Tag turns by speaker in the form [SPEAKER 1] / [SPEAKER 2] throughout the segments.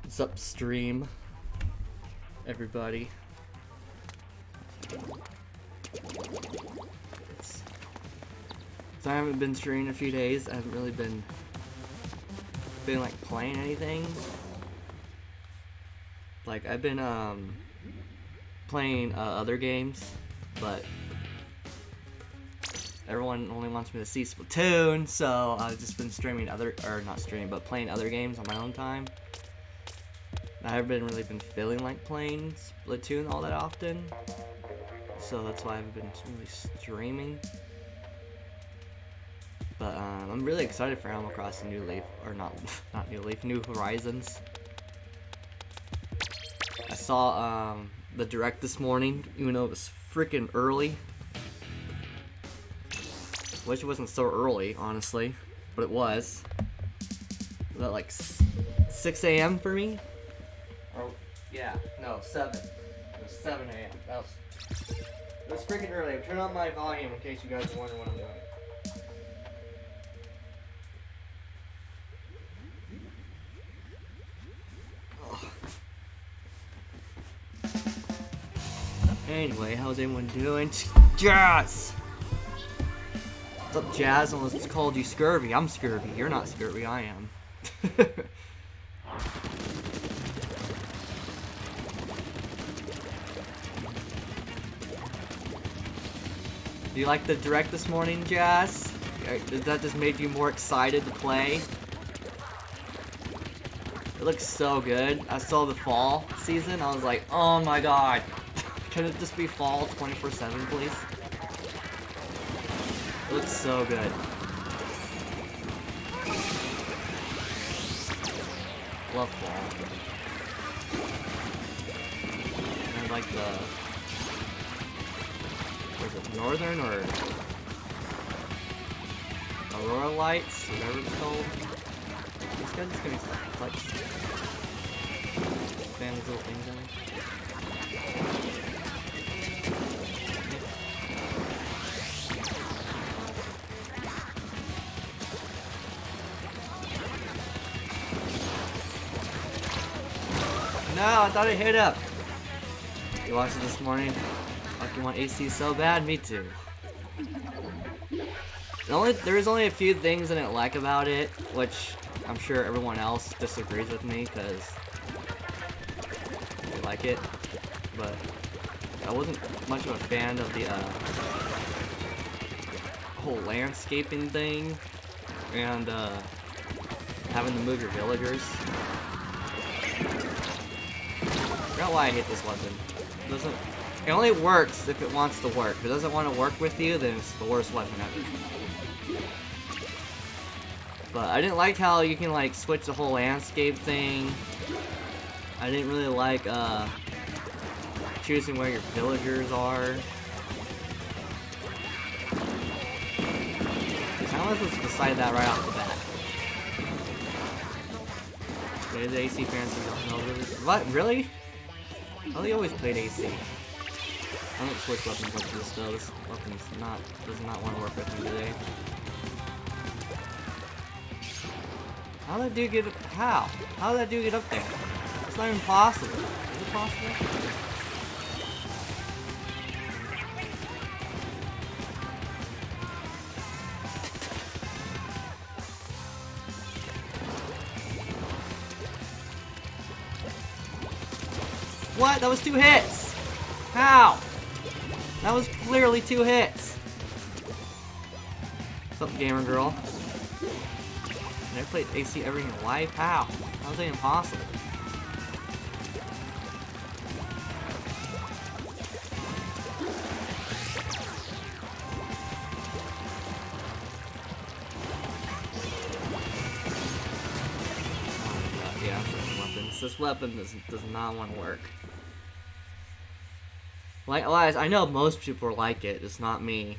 [SPEAKER 1] What's up, stream? Everybody. So I haven't been streaming in a few days. I haven't really been like playing anything. Like I've been playing other games, but everyone only wants me to see Splatoon, so I've just been streaming not streaming, but playing other games on my own time. I haven't really been feeling like playing Splatoon all that often, so that's why I haven't been really streaming. But I'm really excited for Animal Crossing New Leaf, or not New Leaf, New Horizons. I saw the direct this morning, even though it was freaking early. Wish it wasn't so early, honestly, but it was. Was that like 6 a.m. for me? Oh, yeah, no, 7. It was 7 a.m. It was freaking early. I'm turning on my volume in case you guys are wondering what I'm doing. Anyway, how's everyone doing? Jazz! What's up, Jazz? Unless it's called you scurvy. I'm scurvy. You're not scurvy. I am. Do you like the direct this morning, Jazz? Does that just make you more excited to play? It looks so good. I saw the fall season. I was like, oh my god. Can it just be fall 24/7, please? It looks so good. Love fall. And like the... Was it Northern or... Aurora Lights? Whatever it's called. This guy's just gonna stop like... Fan these little things in. No, I thought it hit up. You watched it this morning? Like you want AC so bad? Me too. There's only a few things I didn't like about it, which I'm sure everyone else disagrees with me because they like it. But I wasn't much of a fan of the whole landscaping thing and having to move your villagers. I forgot why I hate this weapon. It only works if it wants to work. If it doesn't want to work with you, then it's the worst weapon ever. But I didn't like how you can like switch the whole landscape thing. I didn't really like choosing where your villagers are. I was supposed to decide that right off the bat. Okay, the AC fans who don't know this. What? Really? I thought you always played AC. I don't switch weapons like this though. This weapon does not want to work with me today. How did that dude get up? How did that dude get up there? It's not even possible. Is it possible? What? That was 2 hits! How? That was clearly 2 hits! What's up, gamer girl? You never played AC ever in your life? How? How is that impossible? Oh my god, yeah, weapons. This weapon does not want to work. Likewise, I know most people like it, it's not me.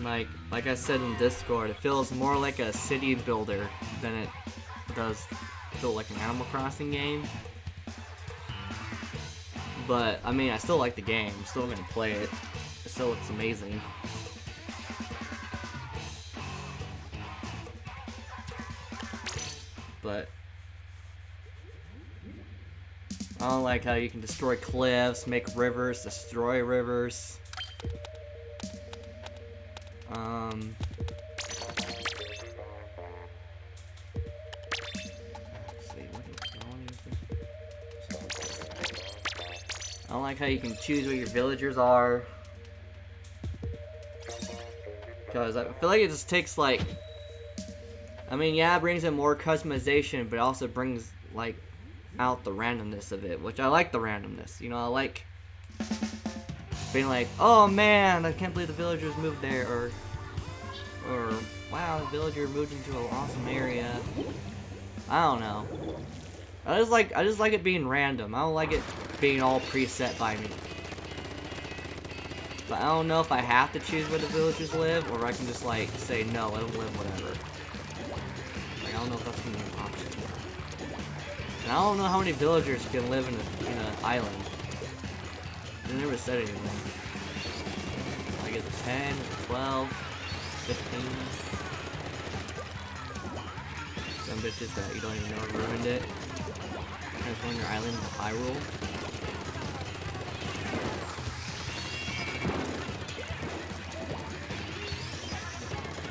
[SPEAKER 1] Like I said in Discord, it feels more like a city builder than it does feel like an Animal Crossing game. But, I mean, I still like the game. I'm still gonna play it. It still looks amazing. but I don't like how you can destroy cliffs, make rivers, destroy rivers. I don't like how you can choose where your villagers are. Because I feel like it just takes like... I mean, yeah, it brings in more customization, but it also brings, like, out the randomness of it. Which I like the randomness. You know, I like being like, oh man, I can't believe the villagers moved there. Or wow, the villager moved into an awesome area. I don't know. I just like it being random. I don't like it being all preset by me. But I don't know if I have to choose where the villagers live, or I can just like say no, let them live whatever. Like I don't know if that's gonna be an option. And I don't know how many villagers can live in an island. They never said anything. Like is it 10, 12, 15? Some bitches that you don't even know ruined it. Transform your island into Hyrule.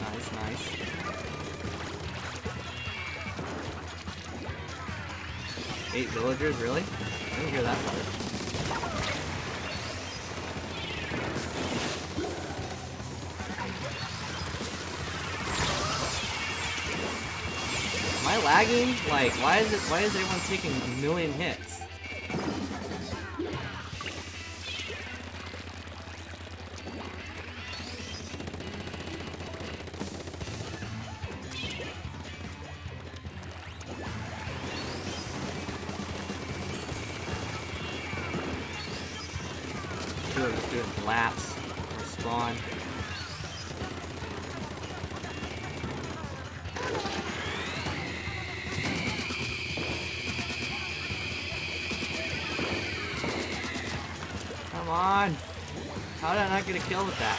[SPEAKER 1] Nice, nice. Eight villagers, really? I didn't hear that part. Am I lagging? Like, why is everyone taking a million hits? Just doing laps or spawn. Come on! How did I not get a kill with that?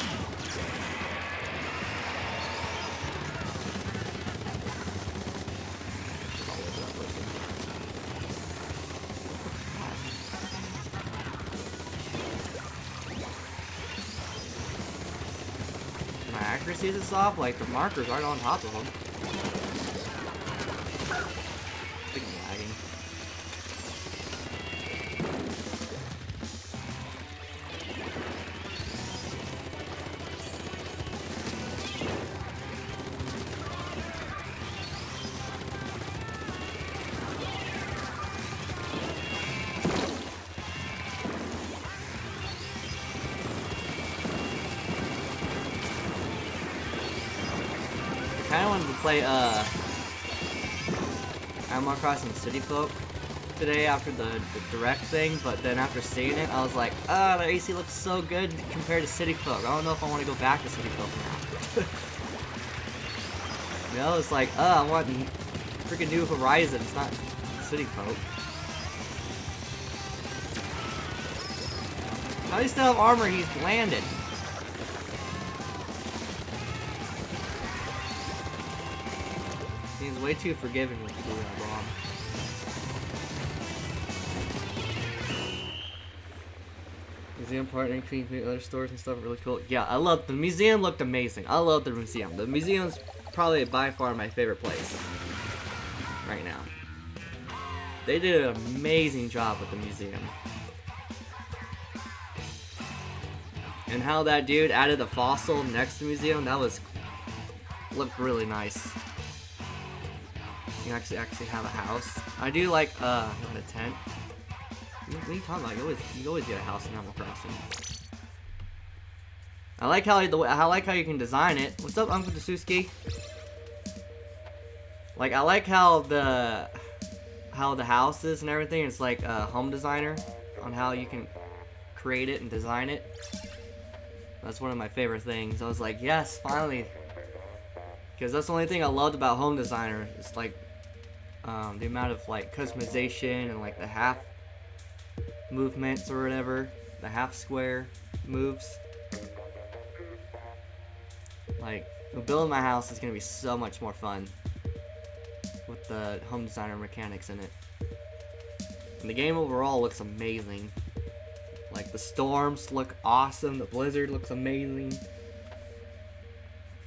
[SPEAKER 1] My accuracy is off, like the markers aren't on top of them. I think I'm lagging. I kinda wanted to play Animal Crossing City Folk today after the direct thing, but then after seeing it, I was like, the AC looks so good compared to City Folk. I don't know if I want to go back to City Folk now. You know, it's like, I want freaking New Horizons, not City Folk. How do you still have armor? He's landed. He's way too forgiving with the bomb. Museum partnering between other stores and stuff, really cool. Yeah, I love the museum. Looked amazing. I love the museum. The museum's probably by far my favorite place right now. They did an amazing job with the museum. And how that dude added a fossil next to the museum, that looked really nice. You actually have a house. I do like a tent. What are you talking about? You always get a house in Animal Crossing. I like how you can design it. What's up, Uncle Dasuski? Like I like how the house is and everything. It's like a home designer on how you can create it and design it. That's one of my favorite things. I was like, yes, finally. Because that's the only thing I loved about Home Designer. It's like the amount of like customization and like the half movements or whatever, the half square moves. Like building my house is gonna be so much more fun with the home designer mechanics in it. And the game overall looks amazing. Like, the storms look awesome, the blizzard looks amazing.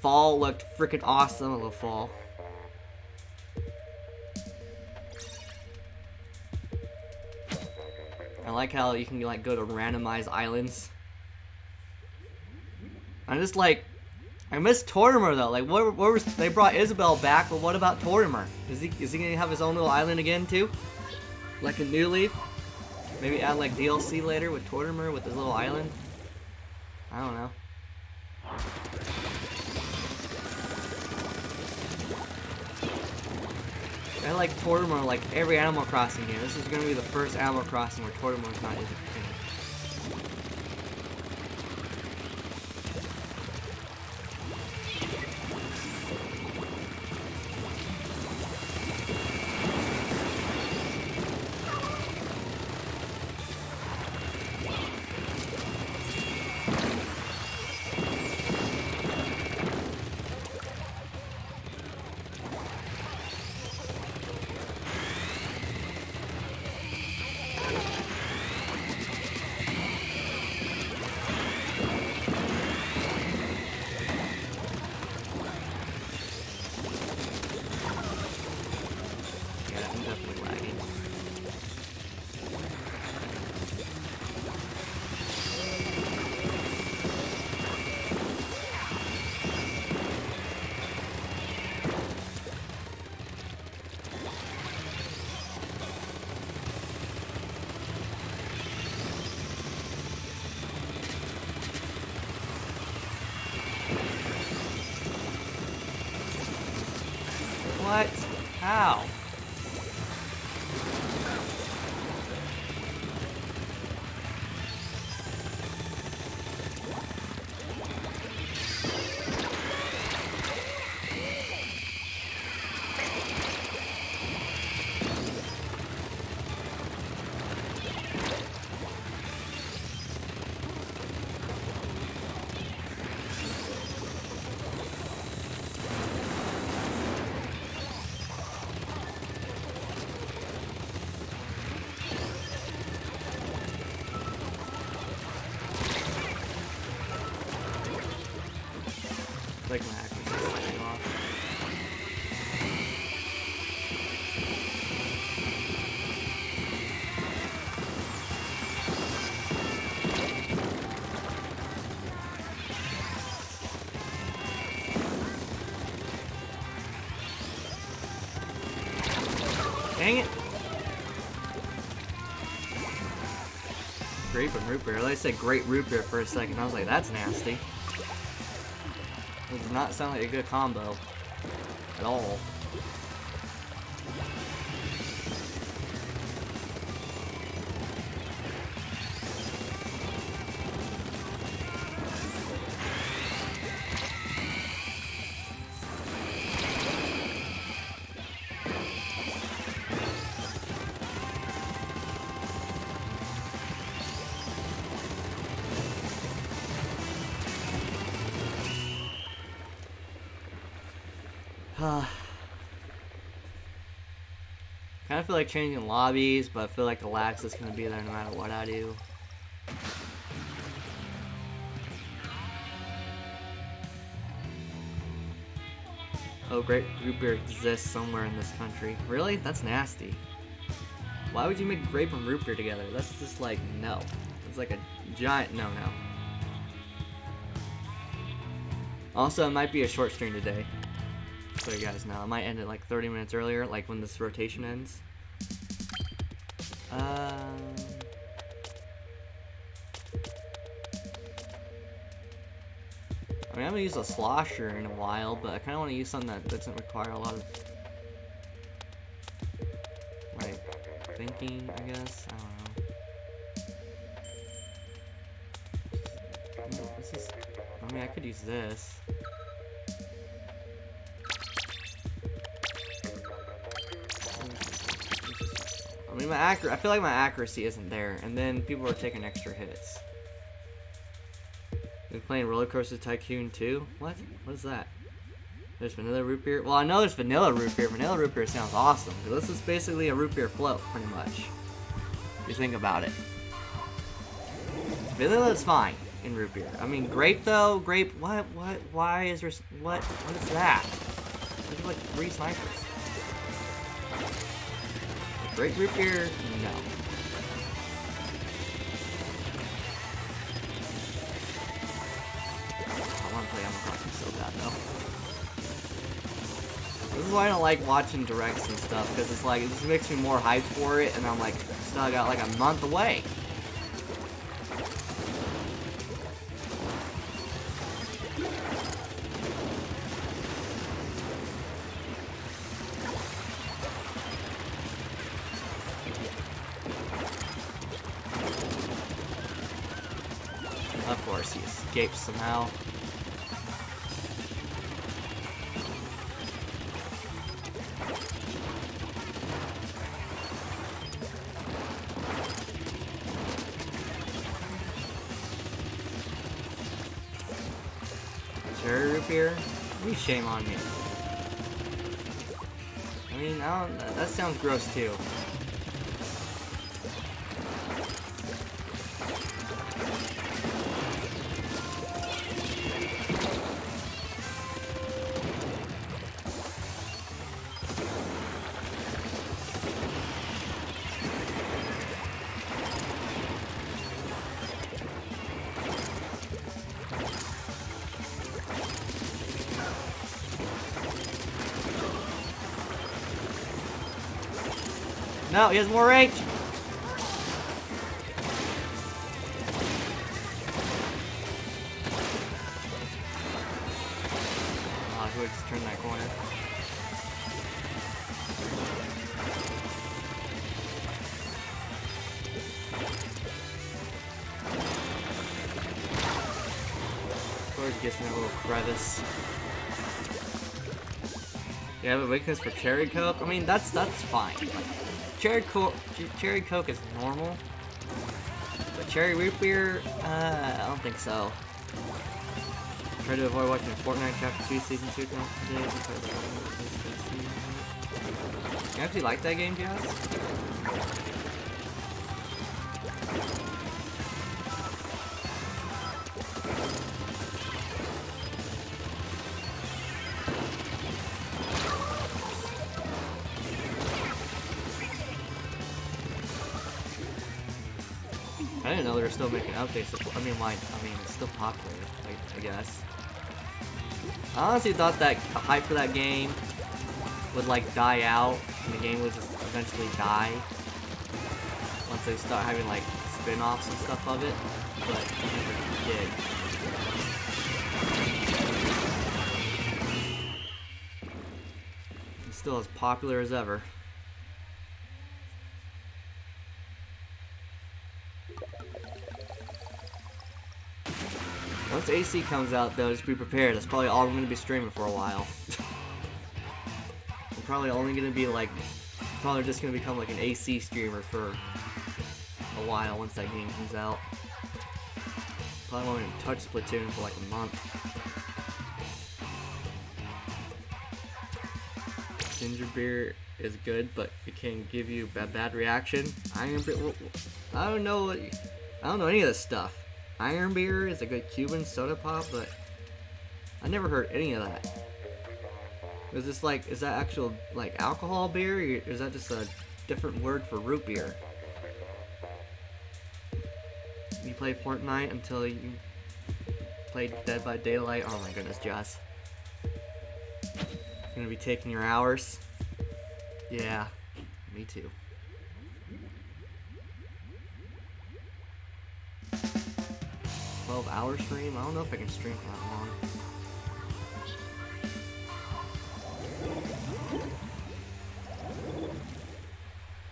[SPEAKER 1] Fall looked freaking awesome. I love fall. I like how you can like go to randomized islands. I'm just like, I miss Tortimer though. Like, what was they brought Isabelle back, but what about Tortimer? Is he gonna have his own little island again too? Like a New Leaf? Maybe add like DLC later with Tortimer with his little island? I don't know. I like Tortimer like every Animal Crossing game. This is gonna be the first Animal Crossing where Tortimer's not in it. What? How? Like my accuracy off. Dang it! Grape and root beer. I said great root beer for a second. I was like, that's nasty. It does not sound like a good combo at all. Kind of feel like changing lobbies, but I feel like the lax is going to be there no matter what I do. Oh, great root beer exists somewhere in this country. Really? That's nasty. Why would you make grape and root beer together? That's just like, no. It's like a giant no-no. Also, it might be a short stream today. So you guys know, I might end it like 30 minutes earlier, like when this rotation ends. I mean, I haven't used a slosher in a while, but I kind of want to use something that doesn't require a lot of, like, thinking, I guess. I don't know. This is, I mean, I could use this. I mean, I feel like my accuracy isn't there, and then people are taking extra hits. Been playing Roller Coaster Tycoon 2? What? What is that? There's vanilla root beer. Well, I know there's vanilla root beer. Vanilla root beer sounds awesome. This is basically a root beer float, pretty much. If you think about it. Vanilla's fine in root beer. I mean, grape though, grape. Why is there? What is that? There's like 3 snipers. Grape root beer, no. I want to play Animal Crossing so bad though. This is why I don't like watching directs and stuff, because it's like, it just makes me more hyped for it, and I'm like, still got like a month away. Of course, he escapes somehow. Cherry root beer? Please shame on me. I mean, that sounds gross too. No, he has more range. Oh, who would just turn that corner? Of course, he gets in a little crevice. You have a weakness for cherry coke? I mean, that's fine. Like, cherry coke is normal, but cherry root beer, I don't think so. Try to avoid watching Fortnite Chapter 2 Season 2 today. You actually like that game, Jazz? I didn't know they were still making updates. I mean, it's still popular, I guess. I honestly thought that the hype for that game would like die out, and the game would just eventually die once they start having like spin-offs and stuff of it, but it never did. It's still as popular as ever. Once AC comes out, though, just be prepared. That's probably all I'm going to be streaming for a while. I'm probably only going to be like, probably just going to become like an AC streamer for a while once that game comes out. Probably won't even touch Splatoon for like a month. Ginger beer is good, but it can give you a bad reaction. Iron beer, I don't know any of this stuff. Iron beer is a good Cuban soda pop, but I never heard any of that. Is that actual like alcohol beer, or is that just a different word for root beer? You play Fortnite until you play Dead by Daylight. Oh my goodness, Joss. Gonna be taking your hours? Yeah, me too. 12-hour stream? I don't know if I can stream for that long.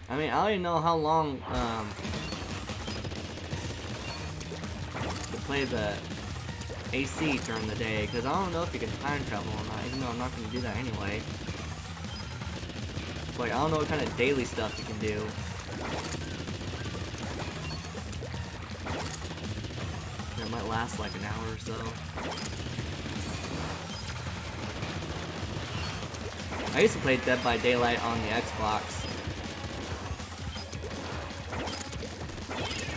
[SPEAKER 1] I mean, I don't even know how long to play the AC during the day, because I don't know if you can time travel or not, even though I'm not going to do that anyway. Like, I don't know what kind of daily stuff you can do. It might last like an hour or so. I used to play Dead by Daylight on the Xbox.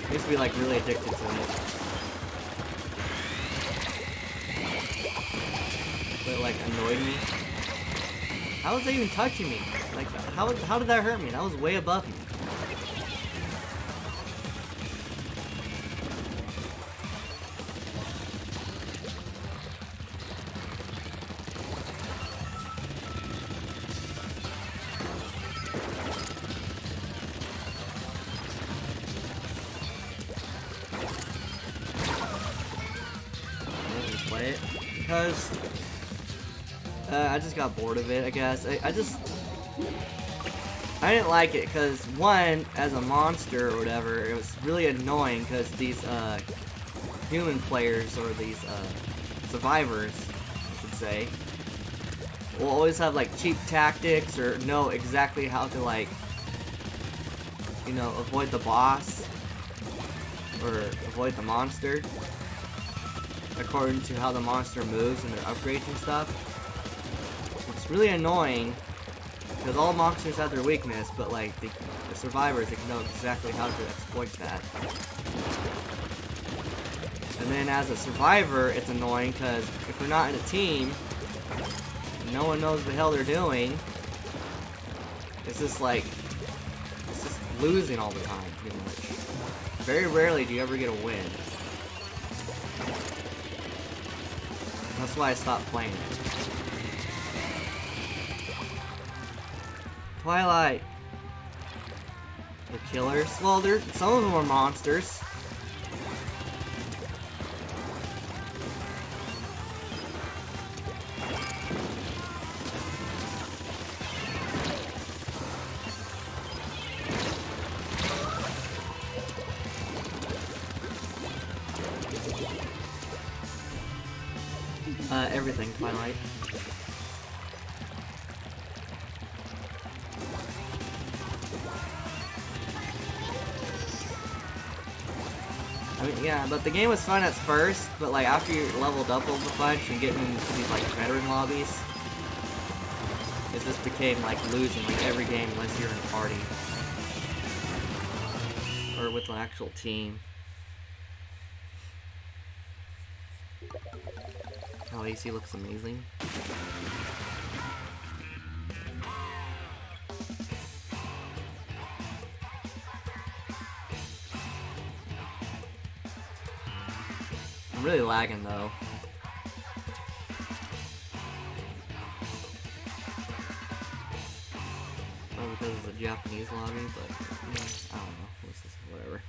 [SPEAKER 1] I used to be like really addicted to it. But it like annoyed me. How was that even touching me? Like, how did that hurt me? That was way above me. Play it because I just got bored of it, I guess. I didn't like it because, one, as a monster or whatever, it was really annoying because these human players, or these survivors, I should say, will always have like cheap tactics or know exactly how to, like, you know, avoid the boss or avoid the monster according to how the monster moves and their upgrades and stuff. It's really annoying because all monsters have their weakness, but like the survivors, they can know exactly how to exploit that. And then as a survivor, it's annoying because if you're not in a team, no one knows what the hell they're doing. It's just like, it's just losing all the time, pretty much. Very rarely do you ever get a win. That's why I stopped playing it. Twilight. The killers. Well, some of them are monsters. Everything, Twilight. I mean, yeah, but the game was fun at first, but like after you leveled up a bunch and getting into these like veteran lobbies, it just became like losing like every game unless you're in a party. Or with an actual team. Oh, AC looks amazing. I'm really lagging though. Probably because it's a Japanese lobby, but I don't know. What's this? Whatever.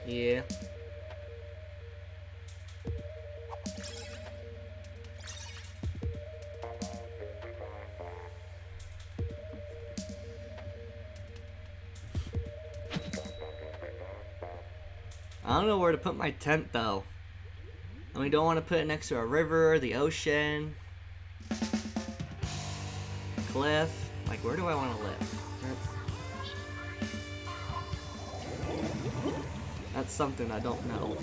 [SPEAKER 1] Yeah. I don't know where to put my tent though. And we don't want to put it next to a river, the ocean, cliff. Like, where do I want to live? That's something I don't know.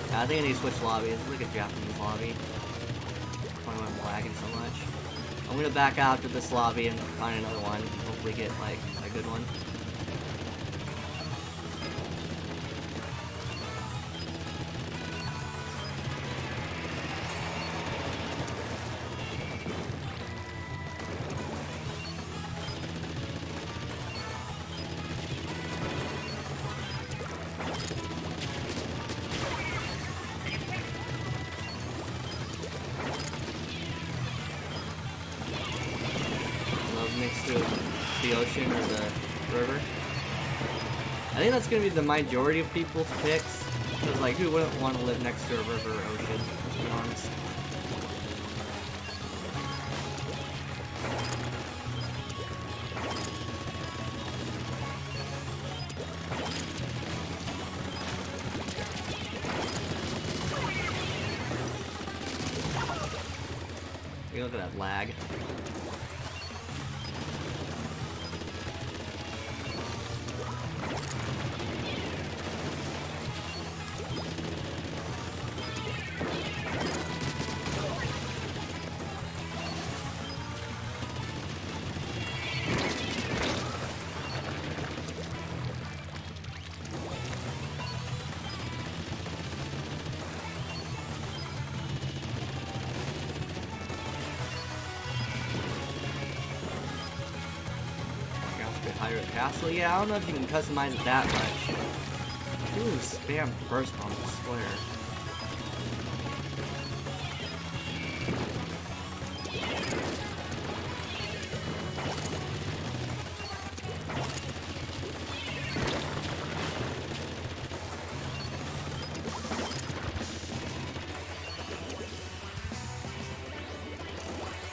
[SPEAKER 1] Yeah, I think I need to switch lobbies. It's like a Japanese lobby. Probably why I'm lagging so much. I'm gonna back out to this lobby and find another one. Hopefully get like a good one. Next to the ocean or the river. I think that's gonna be the majority of people's picks. Because like, who wouldn't want to live next to a river or ocean? Let's be honest. You look at that lag. Pirate Castle. Yeah, I don't know if you can customize it that much. Ooh, spam burst on the square.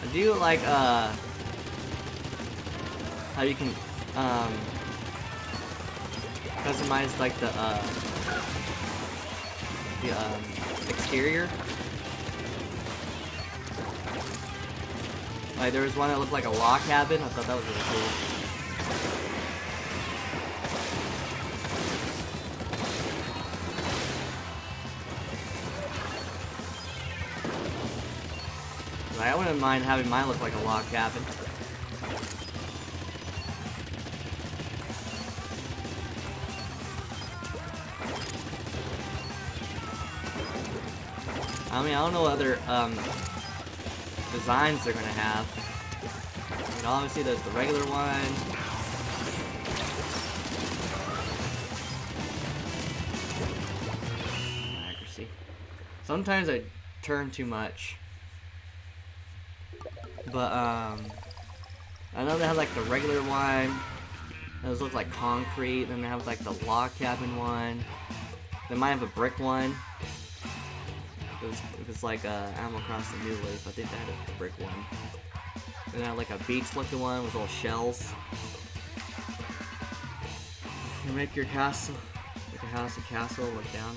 [SPEAKER 1] I do like how you can customize like the exterior. Like there was one that looked like a log cabin. I thought that was really cool. Like, I wouldn't mind having mine look like a log cabin. I mean, I don't know what other designs they're gonna have. I mean, obviously there's the regular one. Accuracy. Sometimes I turn too much. But I know they have like the regular one. Those look like concrete. Then they have like the log cabin one. They might have a brick one. It was like Animal Crossing New Leaf. I think they had a brick one. Then they had like a beach-looking one with little shells. You make your castle, like a house, a castle, look down.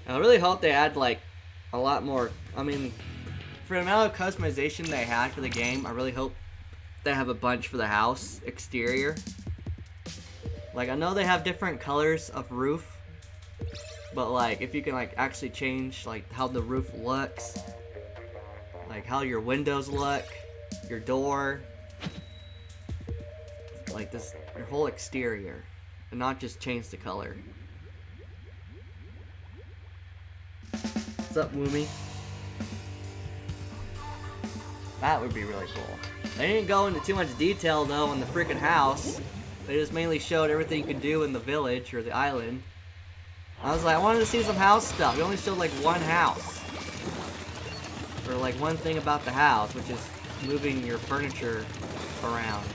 [SPEAKER 1] I really hope they add like a lot more. I mean, for the amount of customization they had for the game, I really hope they have a bunch for the house exterior. Like I know they have different colors of roof. But like, if you can like actually change like how the roof looks, like how your windows look, your door, like this, your whole exterior, and not just change the color. What's up, Woomy? That would be really cool. They didn't go into too much detail though in the freaking house. They just mainly showed everything you could do in the village or the island. I was like, I wanted to see some house stuff. We only showed like one house. Or like one thing about the house, which is moving your furniture around.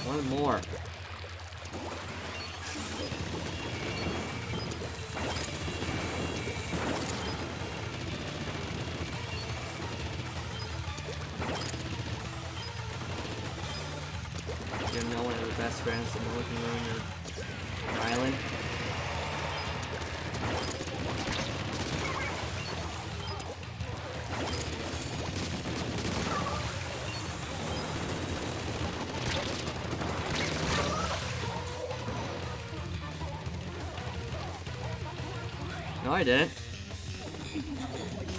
[SPEAKER 1] One more. You know one of the best friends in the living room or island. No, I didn't.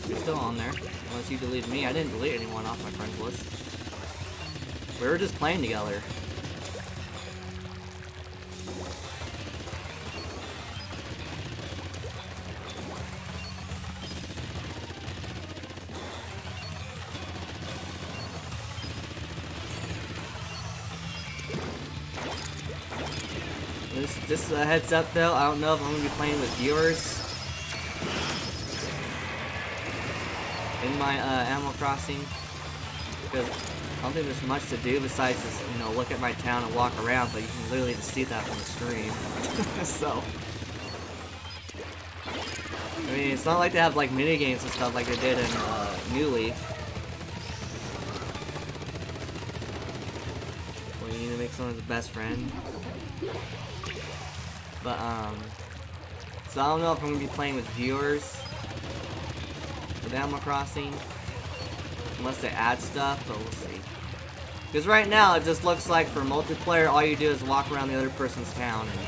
[SPEAKER 1] You're still on there. Unless you deleted me. I didn't delete anyone off my friends list. We were just playing together. Just a heads up though, I don't know if I'm going to be playing with viewers in my Animal Crossing, because I don't think there's much to do besides just, you know, look at my town and walk around, but you can literally just see that from the stream. So, I mean, it's not like they have like mini games and stuff like they did in New Leaf. Well, you need to make someone the best friend. But, so I don't know if I'm going to be playing with viewers with Animal Crossing, unless they add stuff, but we'll see. Because right now, it just looks like for multiplayer, all you do is walk around the other person's town and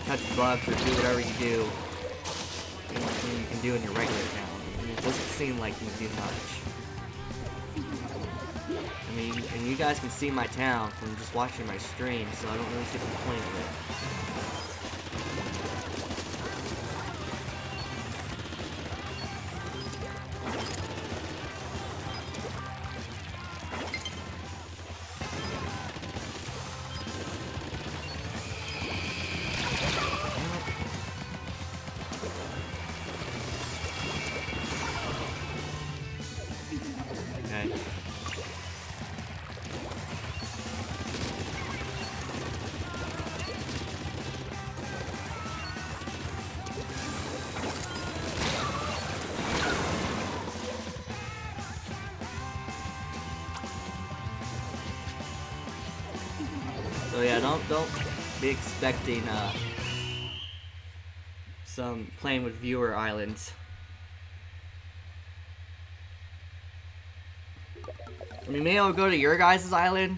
[SPEAKER 1] touch bugs or do whatever you do, you can do in your regular town. And it doesn't seem like you can do much. I mean, and you guys can see my town from just watching my stream, so I don't really see the point of it. don't be expecting some playing with viewer islands. I mean, maybe I'll go to your guys' island.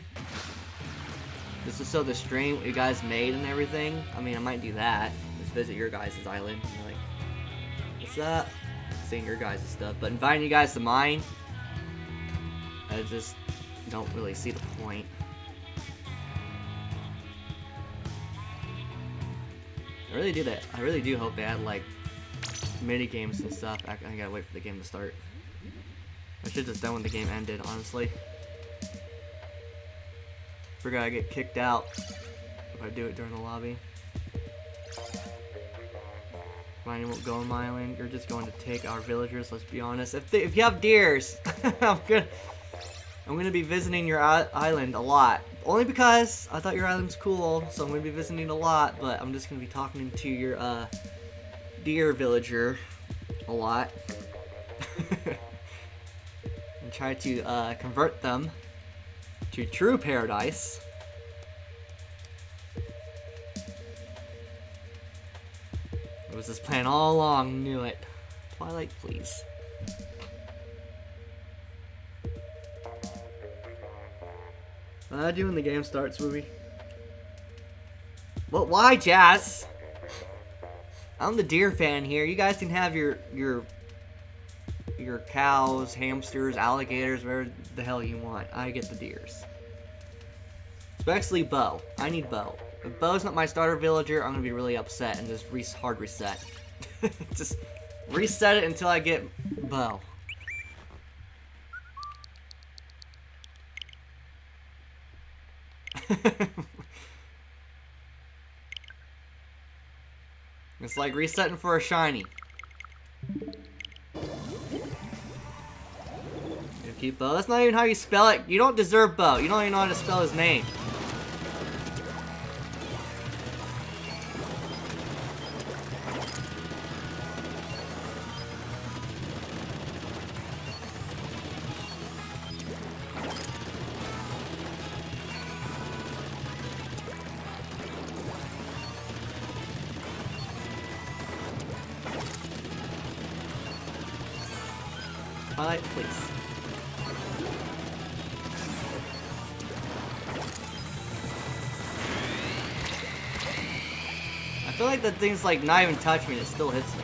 [SPEAKER 1] This is so the stream what you guys made and everything. I mean, I might do that. Just visit your guys' island. And like, what's up? Seeing your guys' stuff. But inviting you guys to mine, I just don't really see the point. I really do that. I really do hope they add like mini games and stuff. I gotta wait for the game to start. I should have just done when the game ended, honestly. Forgot I get kicked out if I do it during the lobby. Fine, you won't go on my island. You're just going to take our villagers. Let's be honest. If you have deers, I'm gonna be visiting your island a lot. Only because I thought your island's cool, so I'm gonna be visiting a lot. But I'm just gonna be talking to your deer villager a lot and try to convert them to true paradise. It was this plan all along, knew it. Twilight, please. Do when the game starts, movie. But why, Jazz? I'm the deer fan here. You guys can have your cows, hamsters, alligators, whatever the hell you want. I get the deers. Especially Bo. I need Bo. If Bo's not my starter villager, I'm gonna be really upset and just hard reset. Just reset it until I get Bo. It's like resetting for a shiny. You keep Bo. That's not even how you spell it. You don't deserve Bo. You don't even know how to spell his name. Twilight, please. I feel like that thing's like not even touching me and it still hits me.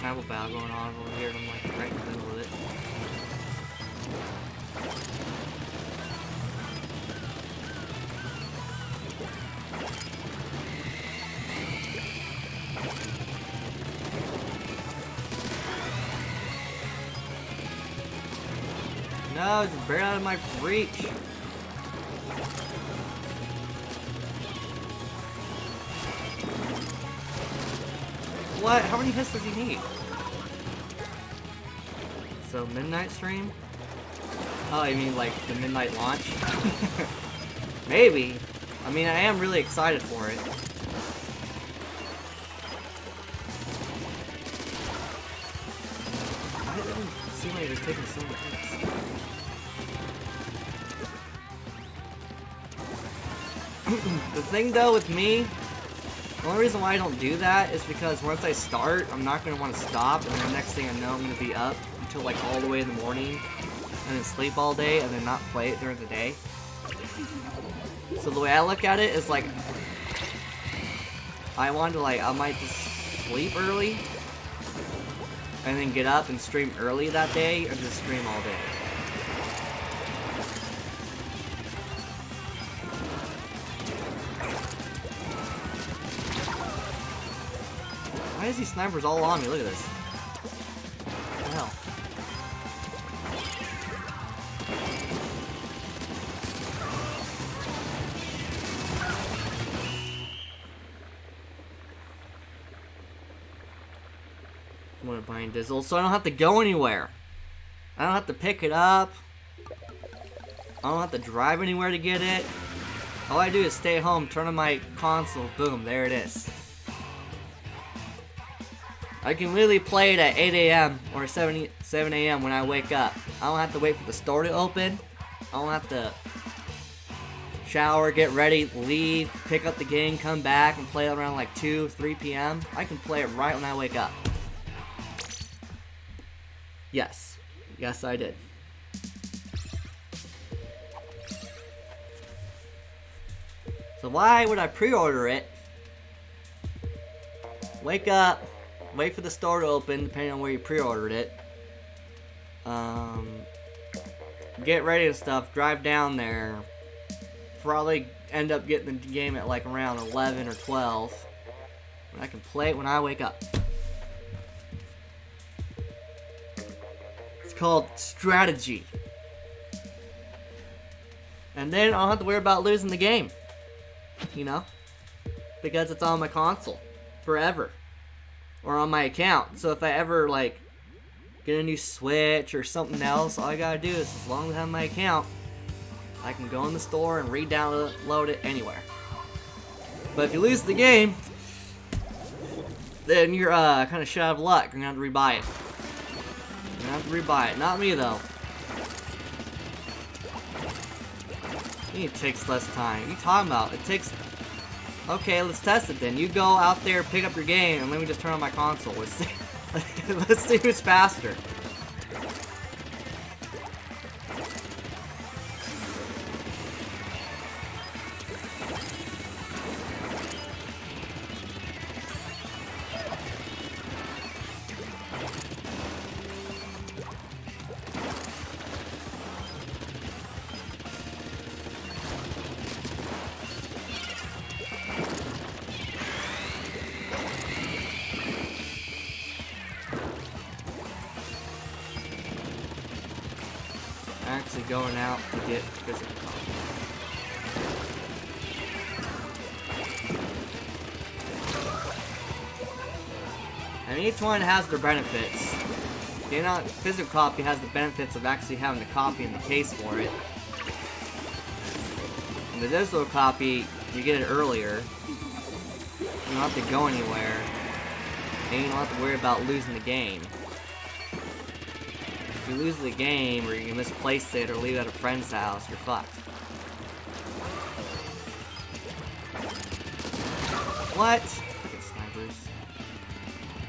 [SPEAKER 1] Snapple battle going on over here, and I'm like right in the middle of it. No, it's barely out of my reach. What? How many hits does he need? So, midnight stream? Oh, you mean like the midnight launch? Maybe. I mean, I am really excited for it. Why does it seem like it's taking so many hits? The thing though with me, the only reason why I don't do that is because once I start, I'm not going to want to stop, and the next thing I know, I'm going to be up until like all the way in the morning, and then sleep all day, and then not play it during the day. So the way I look at it is like, I want to like, I might just sleep early, and then get up and stream early that day, or just stream all day. is these snipers all on me? Look at this. What the hell? I'm gonna buy Dizzle so I don't have to go anywhere. I don't have to pick it up. I don't have to drive anywhere to get it. All I do is stay home, turn on my console, boom, there it is. I can literally play it at 8 a.m. or 7 a.m. when I wake up. I don't have to wait for the store to open. I don't have to shower, get ready, leave, pick up the game, come back, and play it around like 2, 3 p.m. I can play it right when I wake up. Yes. Yes, I did. So why would I pre-order it? Wake up, wait for the store to open, depending on where you pre-ordered it. Get ready and stuff, drive down there. Probably end up getting the game at like around 11 or 12. And I can play it when I wake up. It's called strategy. And then I don't have to worry about losing the game. You know? Because it's on my console. Forever. Or on my account. So if I ever, like, get a new Switch or something else, all I gotta do is, as long as I have my account, I can go in the store and re-download it anywhere. But if you lose the game, then you're kind of shut out of luck. You're gonna have to rebuy it. You're gonna have to rebuy it. Not me, though. It takes less time. What are you talking about? It takes... Okay, let's test it then. You go out there, pick up your game, and let me just turn on my console. Let's see, let's see who's faster. Actually going out to get physical copy. And each one has their benefits. You know, physical copy has the benefits of actually having the copy in the case for it. And the digital copy, you get it earlier. You don't have to go anywhere. And you don't have to worry about losing the game. If you lose the game, or you misplace it, or leave it at a friend's house, you're fucked. What? Fucking snipers.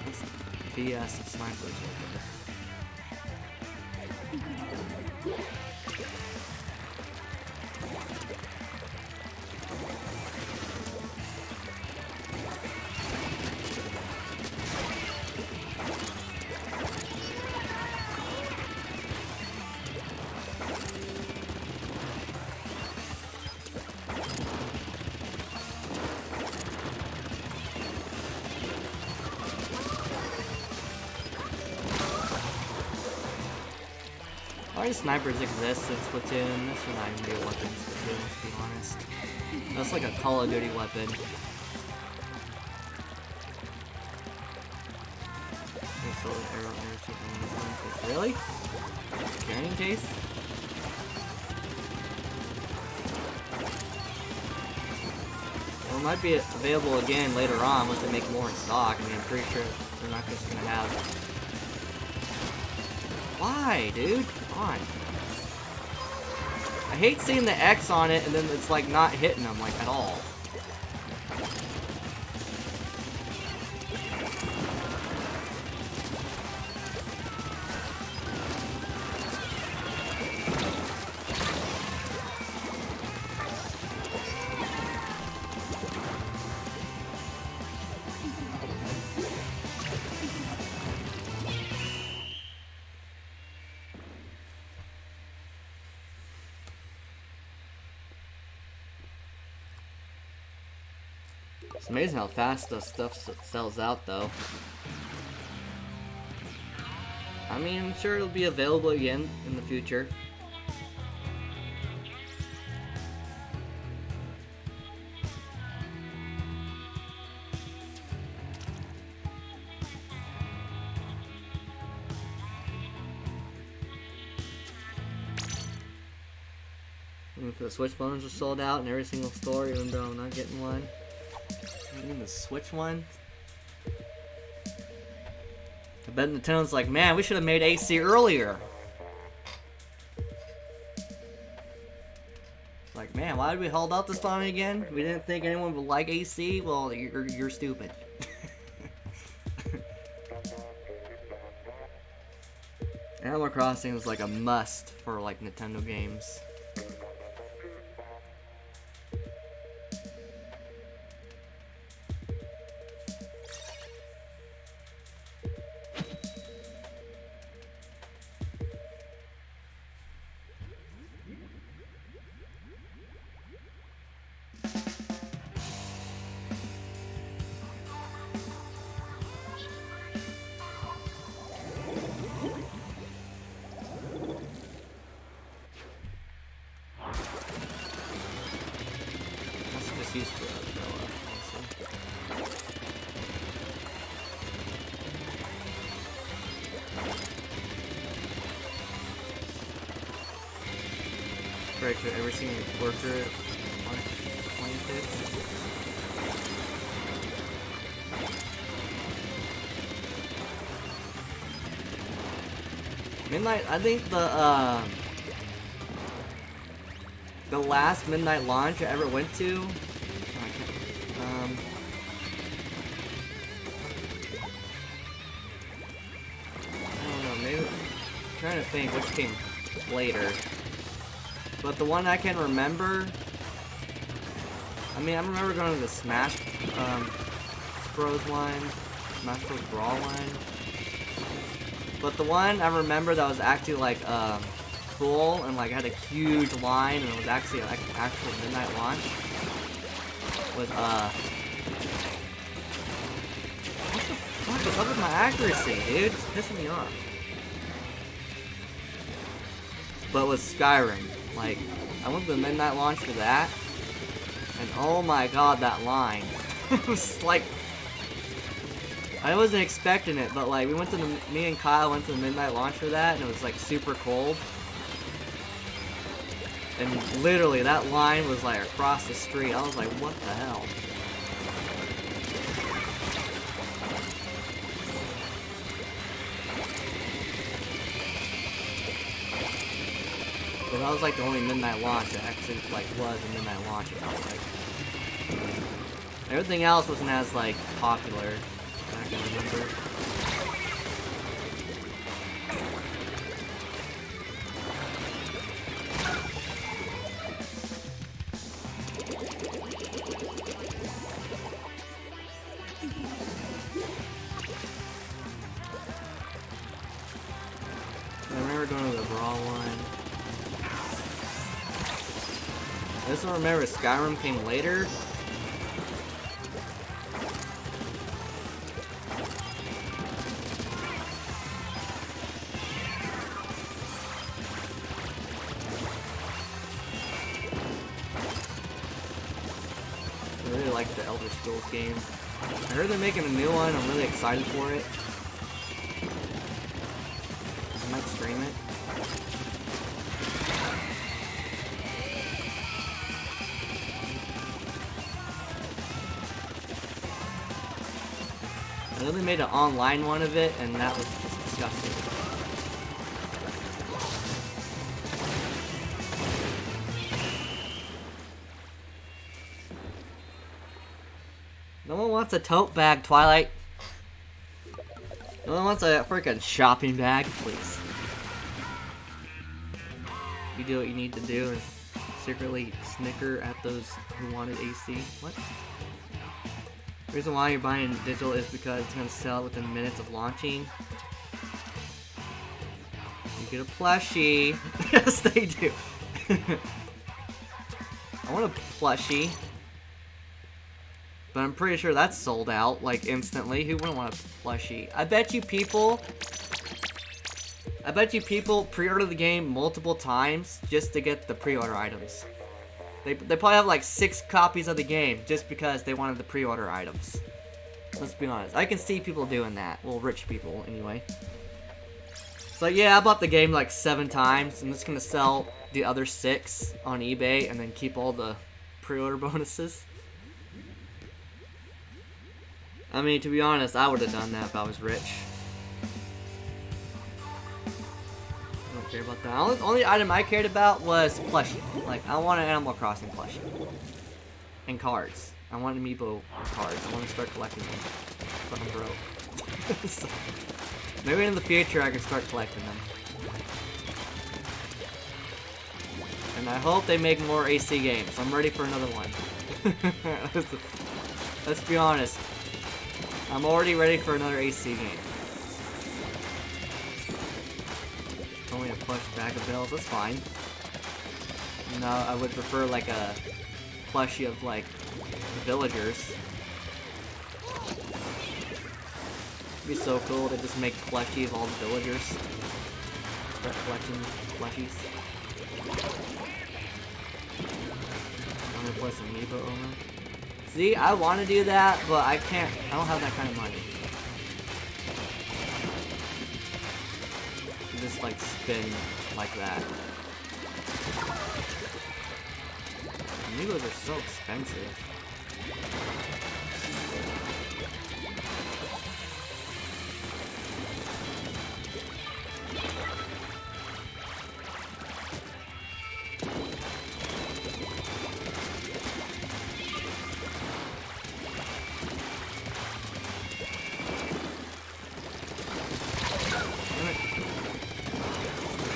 [SPEAKER 1] That's BS of snipers right there. Why do snipers exist in Splatoon? This should not even be a weapon in Splatoon, to be honest. That's like a Call of Duty weapon. Really? Carrying case? Well, it might be available again later on once they make more in stock. I mean, I'm pretty sure they're not just gonna have... Why, dude? Come on. I hate seeing the X on it and then it's like not hitting them like at all. It's amazing how fast the stuff sells out, though. I mean, I'm sure it'll be available again in the future. The Switch bones are sold out in every single store, even though I'm not getting one. Even the Switch one. I bet Nintendo's like, man, we should have made AC earlier. Like, man, why did we hold out this long again? We didn't think anyone would like AC? Well, you're stupid. Animal Crossing is like a must for like Nintendo games. Used for right to every single worker on 25th. Midnight, I think the last midnight launch I ever went to, I don't know, maybe, I'm trying to think which came later, but the one I can remember, I mean, I remember going to the Smash Bros one, Smash Bros Brawl one, but the one I remember that was actually like, full and like had a huge line and it was actually like an actual midnight launch was what the fuck is up with my accuracy, dude? It's pissing me off. But with Skyrim, like I went to the midnight launch for that and oh my god, that line. It was like I wasn't expecting it, but like we went to me and Kyle went to the midnight launch for that and it was like super cold. And literally, that line was like across the street. I was like, what the hell? But that was like the only midnight launch that actually like was a midnight launch. It felt like everything else wasn't as like popular. I can remember. I just don't remember Skyrim came later. I really like the Elder Scrolls game. I heard they're making a new one. I'm really excited for it. I might stream it. I know they made an online one of it, and that was just disgusting. No one wants a tote bag, Twilight. No one wants a freaking shopping bag, please. You do what you need to do and secretly snicker at those who wanted AC. What? The reason why you're buying digital is because it's going to sell within minutes of launching. You get a plushie. Yes, they do. I want a plushie. But I'm pretty sure that's sold out, like, instantly. Who wouldn't want a plushie? I bet you people pre-order the game multiple times just to get the pre-order items. They probably have like 6 copies of the game just because they wanted the pre-order items. Let's be honest. I can see people doing that. Well, rich people, anyway. So yeah, I bought the game like 7 times. I'm just gonna sell the other 6 on eBay and then keep all the pre-order bonuses. I mean, to be honest, I would have done that if I was rich. I don't care about that. The only item I cared about was plushie. Like, I want an Animal Crossing plushie. And cards. I want amiibo cards. I want to start collecting them. But I'm broke. So, maybe in the future I can start collecting them. And I hope they make more AC games. I'm ready for another one. Let's be honest. I'm already ready for another AC game. Only a plush bag of bills, that's fine. No, I would prefer like a plushie of like the villagers. It'd be so cool to just make plushie of all the villagers. Start collecting plushies. I'm gonna play some amiibo owner. See, I want to do that, but I can't. I don't have that kind of money. Just like spin like that. Amiibos are so expensive.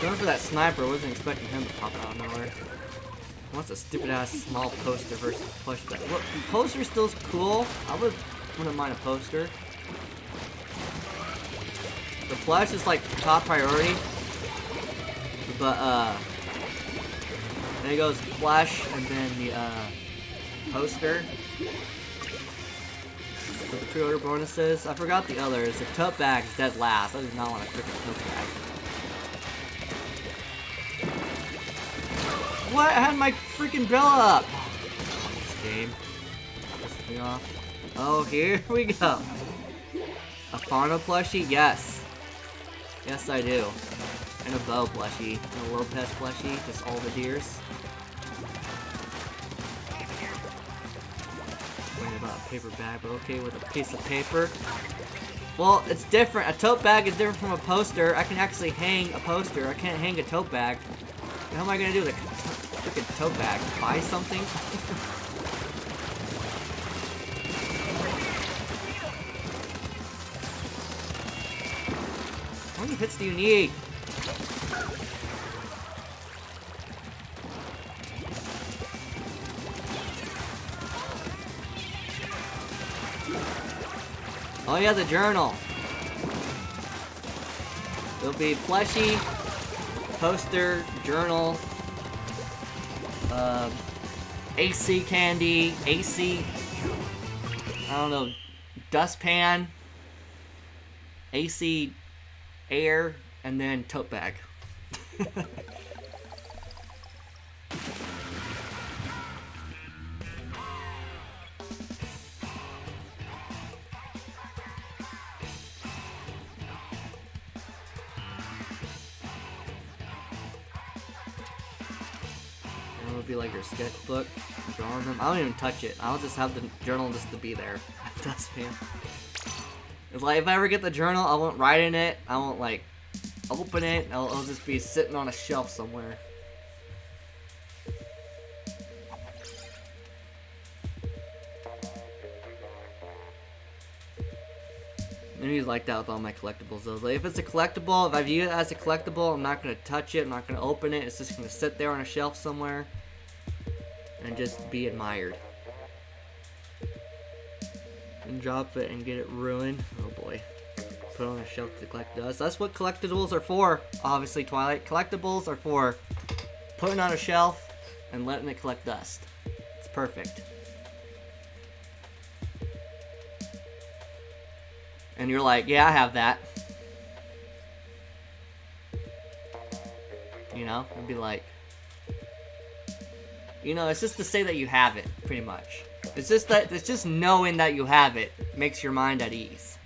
[SPEAKER 1] Going for that sniper, I wasn't expecting him to pop out of nowhere. What's a stupid ass small poster versus push that? Look, the poster still's cool. Wouldn't mind a poster. The plush is like top priority. But then it goes plush and then the poster. For the pre-order bonuses. I forgot the others. The tote bag is dead last. I do not want a freaking tote bag. What? I had my freaking bill up! This game. Piss me off. Oh, here we go. A Fauna plushie? Yes. Yes, I do. And a Bow plushie. And a Lopez plushie. Just all the deers. Worried about a paper bag, but okay with a piece of paper. Well, it's different. A tote bag is different from a poster. I can actually hang a poster. I can't hang a tote bag. How am I gonna do the freaking tote bag? Buy something? How many hits do you need? Oh yeah, the journal. It'll be plushie, poster, journal, AC candy, AC, I don't know, dustpan, AC air, and then tote bag. Be like your sketchbook, drawing them. I don't even touch it. I'll just have the journal just to be there. Dustpan. It's like if I ever get the journal, I won't write in it. I won't like open it. It'll just be sitting on a shelf somewhere. Maybe he's like that with all my collectibles though. Like, if it's a collectible, if I view it as a collectible, I'm not gonna touch it. I'm not gonna open it. It's just gonna sit there on a shelf somewhere and just be admired. And drop it and get it ruined. Oh boy. Put it on a shelf to collect dust. That's what collectibles are for, obviously, Twilight. Collectibles are for putting on a shelf and letting it collect dust. It's perfect. And you're like, yeah, I have that. You know, it'd be like, you know, it's just to say that you have it, pretty much. It's just knowing that you have it makes your mind at ease.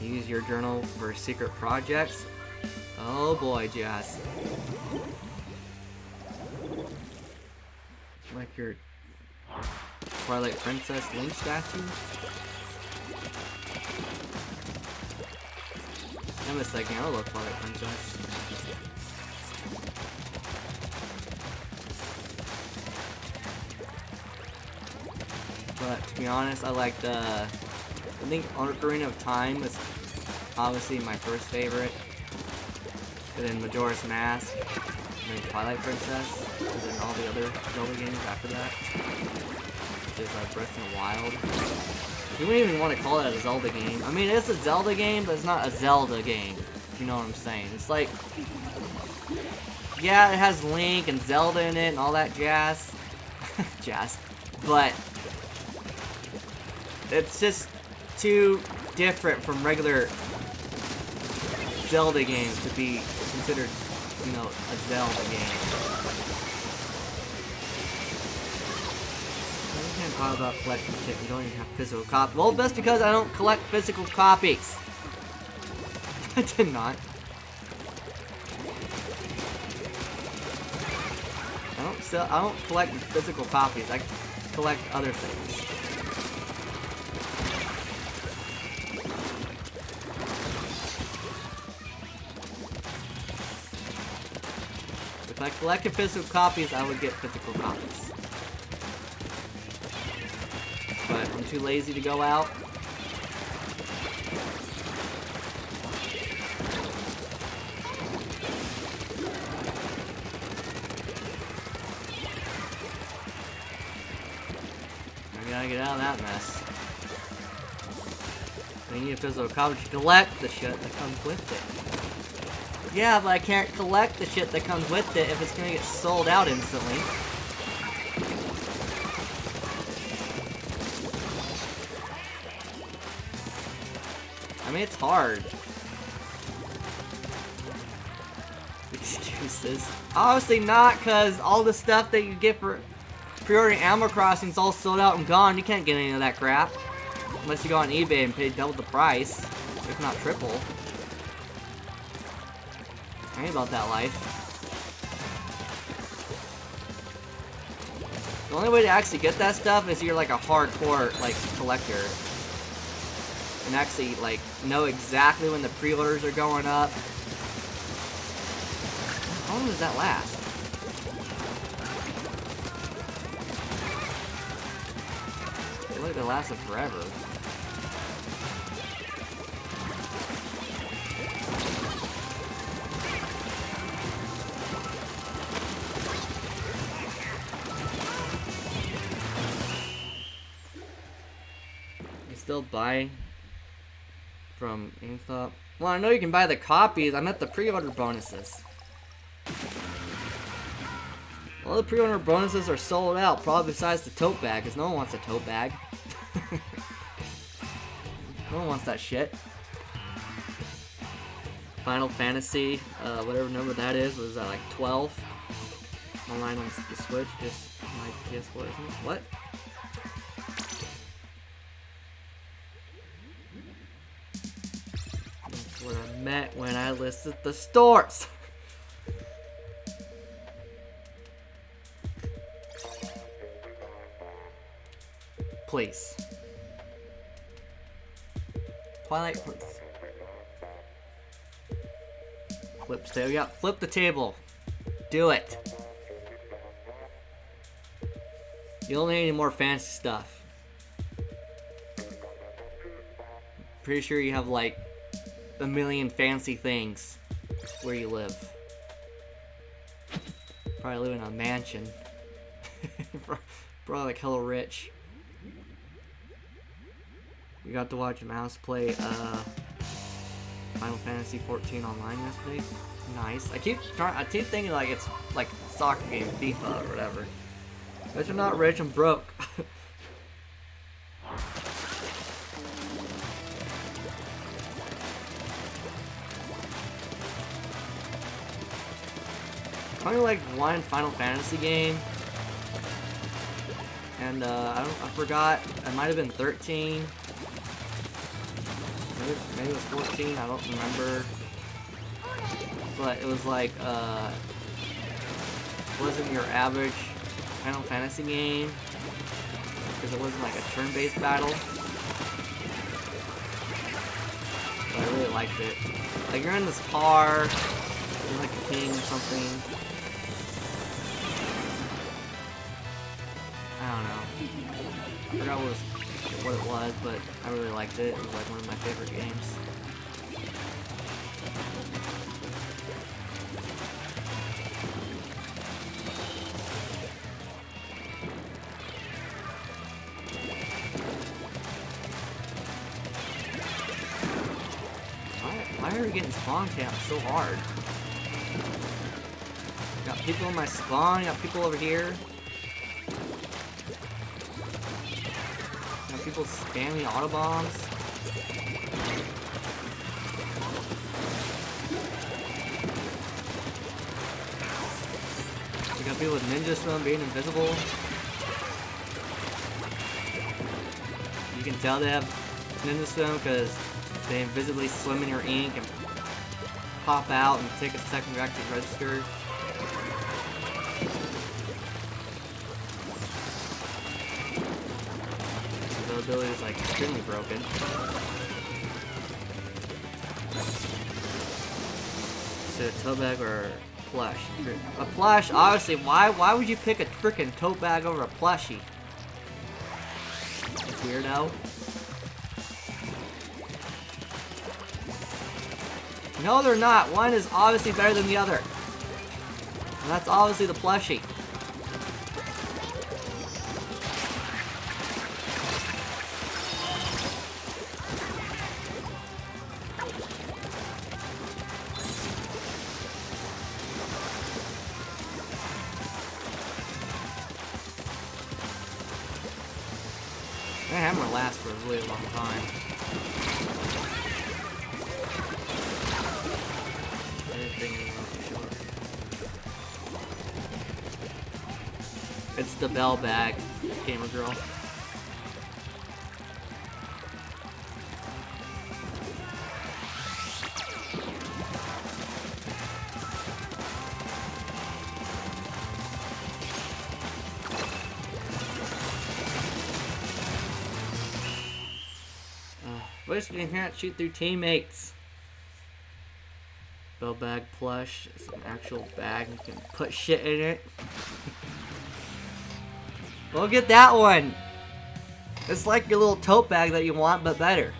[SPEAKER 1] Use your journal for secret projects. Oh boy, Jazz. Like your Twilight Princess Link statue? I'm a second, I love Twilight Princess. But to be honest, I like the... I think Ocarina of Time is obviously my first favorite. And then Majora's Mask. And then Twilight Princess. And then all the other Zelda games after that. Which is Breath of the Wild. You wouldn't even want to call it a Zelda game. I mean, it's a Zelda game, but it's not a Zelda game. If you know what I'm saying. It's like... Yeah, it has Link and Zelda in it and all that jazz. Jazz. But... it's just too different from regular Zelda games to be considered, you know, a Zelda game. You can't talk about collecting shit. You don't even have physical copies. Well, that's because I don't collect physical copies. I did not. I don't collect physical copies. I collect other things. If I collected physical copies, I would get physical copies. But I'm too lazy to go out. I gotta get out of that mess. We need a physical copy to collect the shit that comes with it. Yeah, but I can't collect the shit that comes with it if it's gonna get sold out instantly. I mean, it's hard. Excuses. Obviously not, because all the stuff that you get for pre-ordering Animal Crossing is all sold out and gone. You can't get any of that crap. Unless you go on eBay and pay double the price, if not triple. I ain't about that life. The only way to actually get that stuff is you're like a hardcore like collector. And actually like know exactly when the pre-orders are going up. How long does that last? I feel like it lasted forever. Still buy from GameStop? Well, I know you can buy the copies. I meant the pre-order bonuses. Well, the pre-order bonuses are sold out, probably besides the tote bag, because no one wants a tote bag. No one wants that shit. Final Fantasy, whatever number that is, was that like 12? Online on the Switch, just my PS4, isn't it? What? What I meant when I listed the stores. Please. Twilight, please. Flip the table. Yeah, flip the table. Do it. You don't need any more fancy stuff. Pretty sure you have like a million fancy things where you live. Probably live in a mansion. Probably like hella rich. We got to watch Mouse play Final Fantasy 14 online yesterday. Nice. I keep thinking like it's like soccer game, FIFA or whatever. But you're not rich, I'm broke. I only like one Final Fantasy game, and I forgot. It might have been 13. Maybe it was 14. I don't remember. But it was like wasn't your average Final Fantasy game because it wasn't like a turn-based battle. But I really liked it. Like you're in this car, you're like a king or something. I don't know. I forgot what it was, but I really liked it. It was like one of my favorite games. Why are we getting spawn camped so hard? Got people in my spawn, got people over here. Got people spamming autobombs. We got people with ninja swim being invisible. You can tell they have ninja swim because they invisibly swim in your ink and pop out and take a second to actually register. The ability is like extremely broken. So a toe bag or plush? A plush, obviously. Why would you pick a freaking tote bag over a plushie? Weirdo. No, they're not. One is obviously better than the other. And that's obviously the plushie. That hammer lasts for a really long time. It's the bell bag, gamer girl. Wish you can't shoot through teammates. Bell bag plush. It's an actual bag. You can put shit in it. We'll get that one. It's like your little tote bag that you want, but better.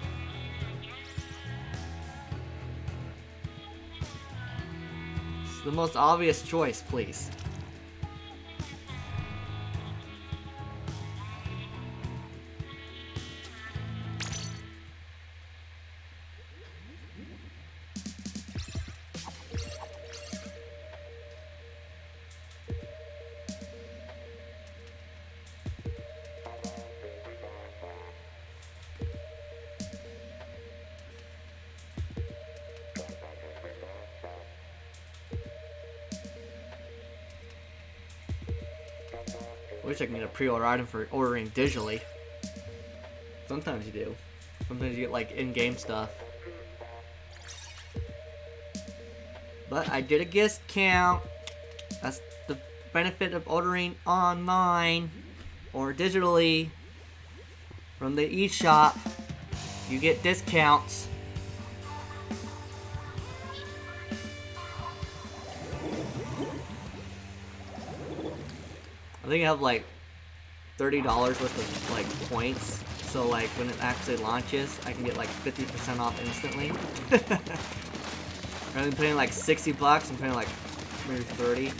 [SPEAKER 1] It's the most obvious choice, please. Wish I can get a pre-order item for ordering digitally. Sometimes you do. Sometimes you get like in-game stuff. But I did a discount. That's the benefit of ordering online or digitally from the eShop. You get discounts. I think I have like $30 worth of like points, so like when it actually launches, I can get like 50% off instantly. Rather than paying like 60 bucks, I'm paying like maybe 30.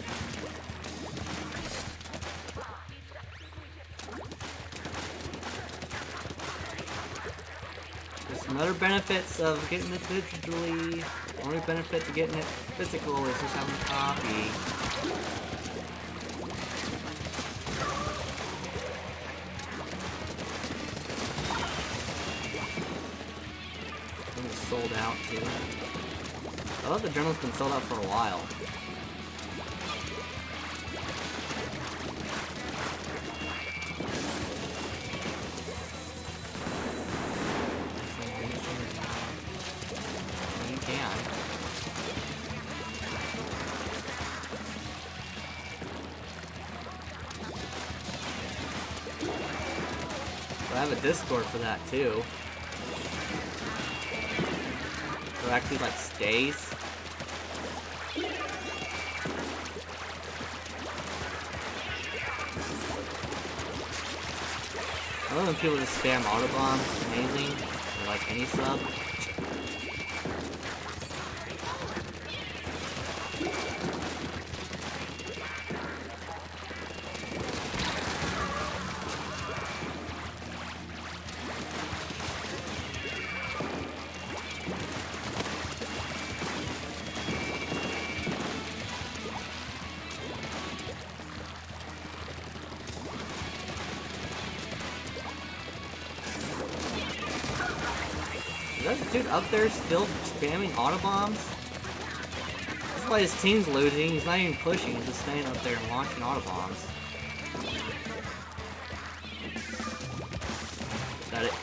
[SPEAKER 1] There's some other benefits of getting it digitally. Only benefit to getting it physical is just having a copy. It's sold out too. I thought the journal's been sold out for a while. You can. But I have a Discord for that too. So it actually like stays. I love when people just spam autobombs, amazing, or like any sub. Is that dude up there still spamming autobombs? That's why his team's losing. He's not even pushing. He's just staying up there and launching autobombs. Is that it?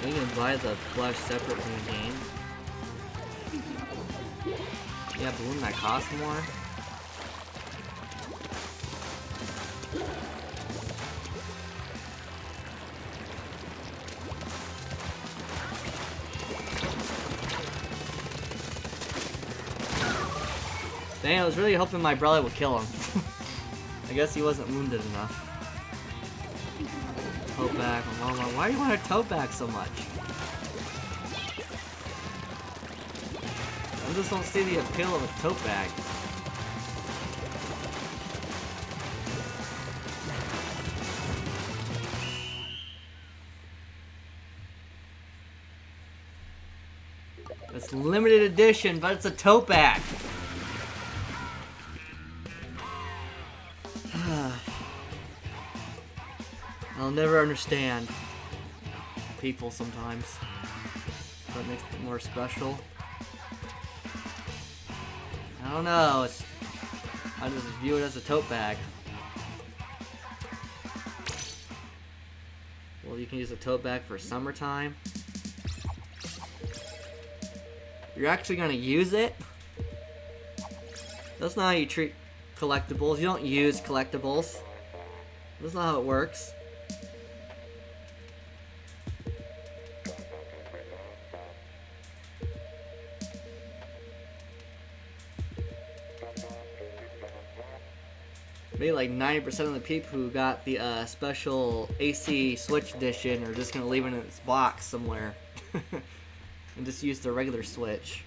[SPEAKER 1] You can buy the flesh separate from the game. Yeah, but wouldn't that cost more? Dang, I was really hoping my brother would kill him. I guess he wasn't wounded enough. Tote bag. Why do you want a tote bag so much? I just don't see the appeal of a tote bag. It's limited edition, but it's a tote bag. I'll never understand people sometimes. That makes it more special. I don't know. I just view it as a tote bag. Well, you can use a tote bag for summertime. You're actually gonna use it? That's not how you treat collectibles. You don't use collectibles. That's not how it works. Maybe like 90% of the people who got the special AC Switch edition are just gonna leave it in its box somewhere and just use the regular Switch.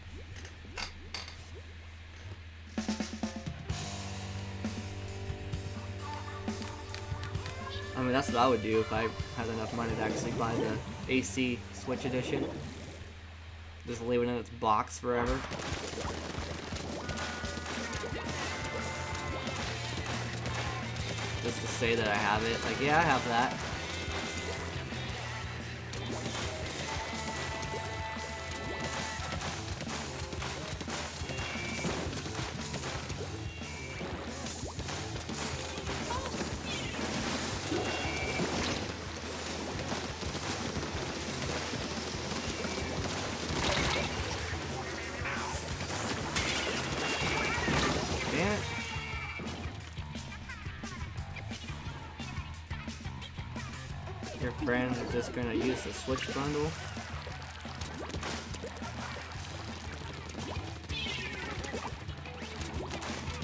[SPEAKER 1] I mean, that's what I would do if I had enough money to actually buy the AC Switch edition. Just leave it in its box forever. Just to say that I have it. Like, yeah, I have that. Damn it. Your friends are just gonna use the Switch bundle.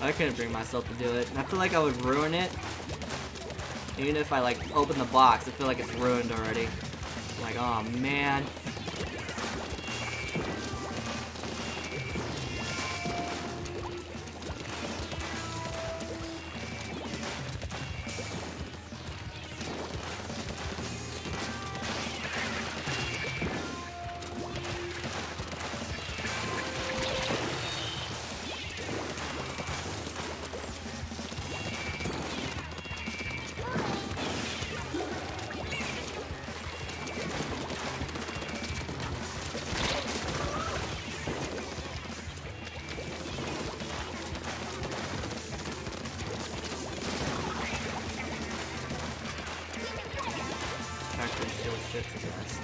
[SPEAKER 1] I couldn't bring myself to do it. And I feel like I would ruin it. Even if I like open the box, I feel like it's ruined already. I'm like, oh man. factory steel shit's the best.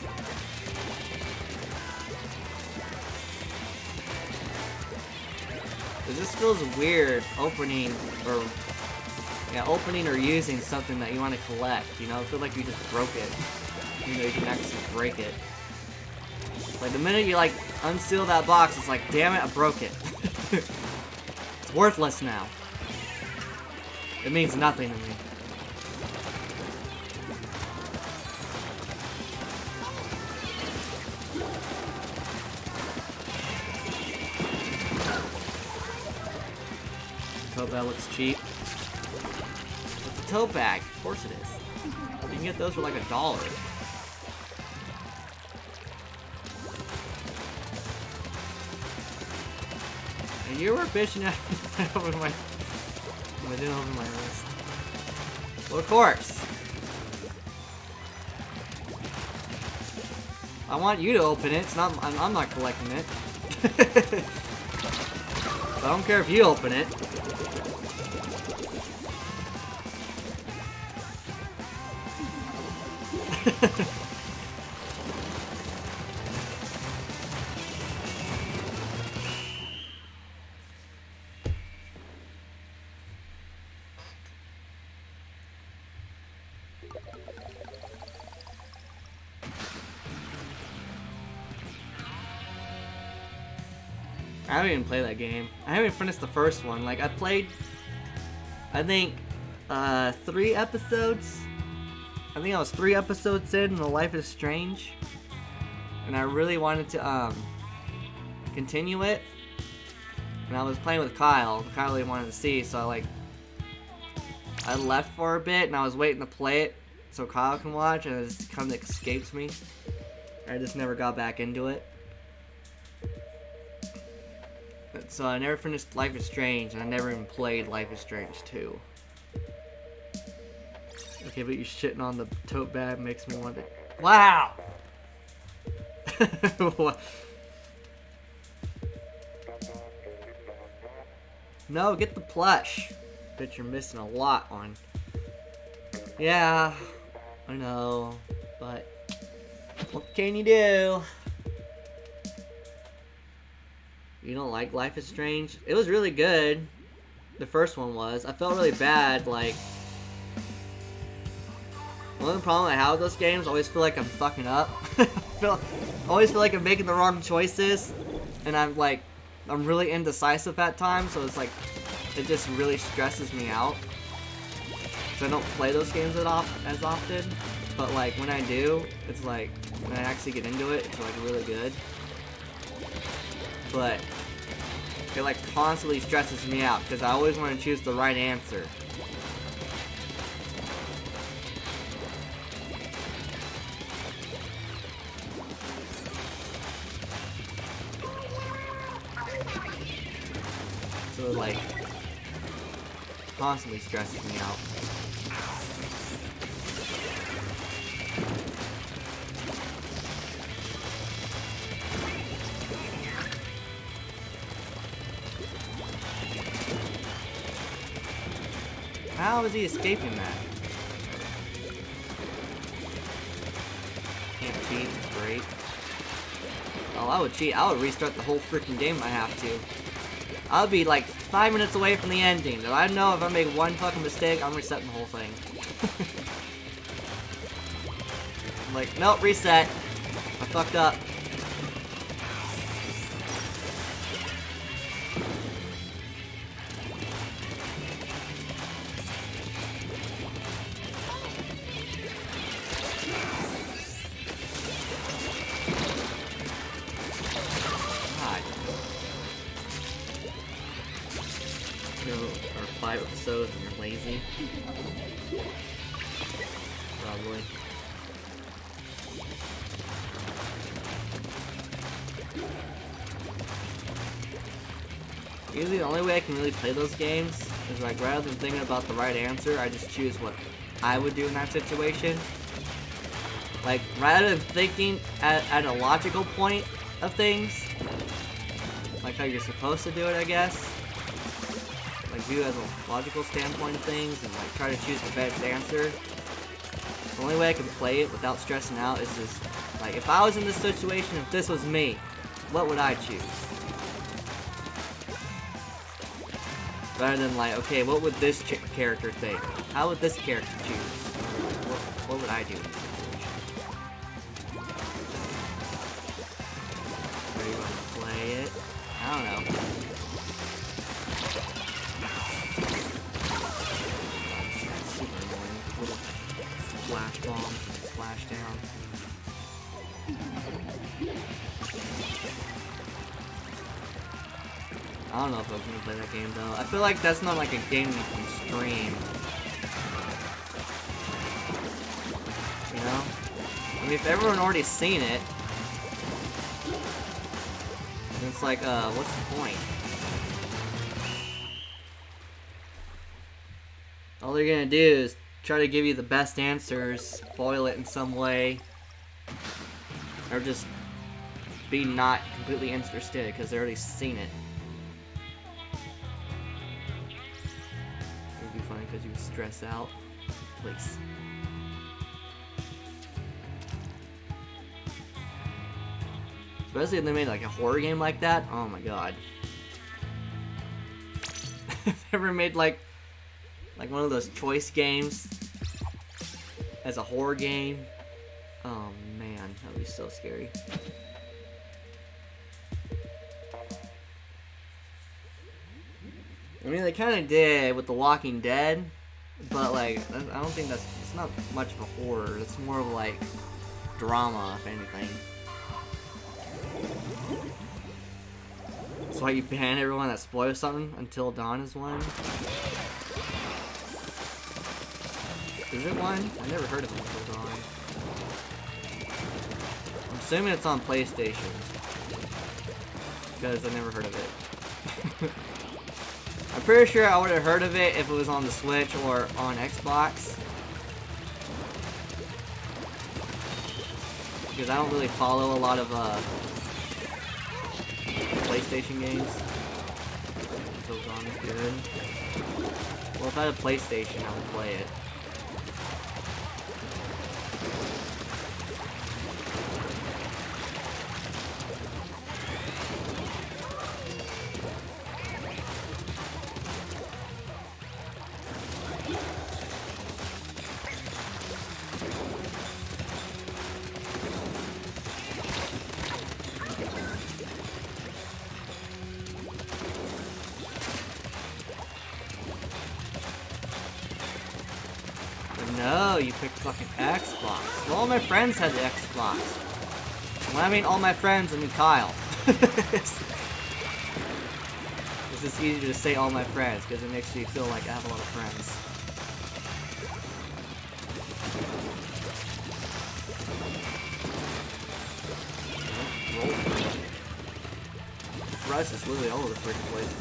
[SPEAKER 1] This feels weird opening or using something that you want to collect, you know? It feels like you just broke it. You know, you can actually break it. Like, the minute you, like, unseal that box, it's like, damn it, I broke it. It's worthless now. It means nothing to me. Tote bag looks cheap. It's a tote bag. Of course it is. You can get those for like $1. And you were bitching at me over my... I didn't open my list. Well, of course. I want you to open it. It's not. I'm not collecting it. So I don't care if you open it. I haven't even played that game. I haven't finished the first one. Like, I played, I think, 3 episodes. I think I was 3 episodes in the Life is Strange. And I really wanted to, continue it. And I was playing with Kyle. Kyle really wanted to see, so I left for a bit and I was waiting to play it so Kyle can watch, and it just kind of escapes me. I just never got back into it. So I never finished Life is Strange, and I never even played Life is Strange 2. Okay, but you shitting on the tote bag makes me wonder. Wow! No, get the plush. Bet you're missing a lot on. Yeah, I know, but what can you do? You don't like Life is Strange? It was really good. The first one was. I felt really bad, like... One of the problems I have with those games, I always feel like I'm fucking up. I always feel like I'm making the wrong choices. And I'm really indecisive at times, so it's like... It just really stresses me out. So I don't play those games as often. But like, when I do, it's like... When I actually get into it, it's like really good. But it like constantly stresses me out because I always want to choose the right answer. So it like constantly stresses me out. How is he escaping that? Can't cheat, great. Oh, I would cheat. I would restart the whole freaking game if I have to. I would be like 5 minutes away from the ending. So I know if I make one fucking mistake, I'm resetting the whole thing. I'm like, nope, reset. I fucked up. Or 5 episodes and you're lazy. Probably. Usually the only way I can really play those games is like, rather than thinking about the right answer, I just choose what I would do in that situation. Like, rather than thinking at a logical point of things, like how you're supposed to do it, I guess. Like, view as a logical standpoint of things and like try to choose the best answer. The only way I can play it without stressing out is just, like, if I was in this situation, if this was me, what would I choose? Rather than like, okay, what would this character think? How would this character choose? What would I do in this situation? Are you gonna play it? I don't know. Super annoying. Little flash bomb, splash down. I don't know if I was gonna play that game though. I feel like that's not like a game you can stream. You know? I mean, if everyone already seen it, then it's like, what's the point? All they're gonna do is try to give you the best answers, spoil it in some way, or just be not completely interested because they already seen it. It would be funny because you would stress out. Please. Especially if they made like a horror game like that. Oh my god. If they ever made like one of those choice games as a horror game. Oh man, that would be so scary. I mean, they kind of did with The Walking Dead, but like, I don't think it's not much of a horror. It's more of like drama, if anything. That's why you ban everyone that spoils something. Until Dawn is one. Is it one? I never heard of Until Dawn. I'm assuming it's on PlayStation, because I never heard of it. I'm pretty sure I would have heard of it if it was on the Switch or on Xbox. Because I don't really follow a lot of PlayStation games. Until Dawn is good. Well, if I had a PlayStation, I would play it. No, you picked fucking Xbox. Well, all my friends had the Xbox. When I mean all my friends, I mean Kyle. It's just easier to say all my friends, because it makes me feel like I have a lot of friends. Roll. Rice is literally all over the freaking place.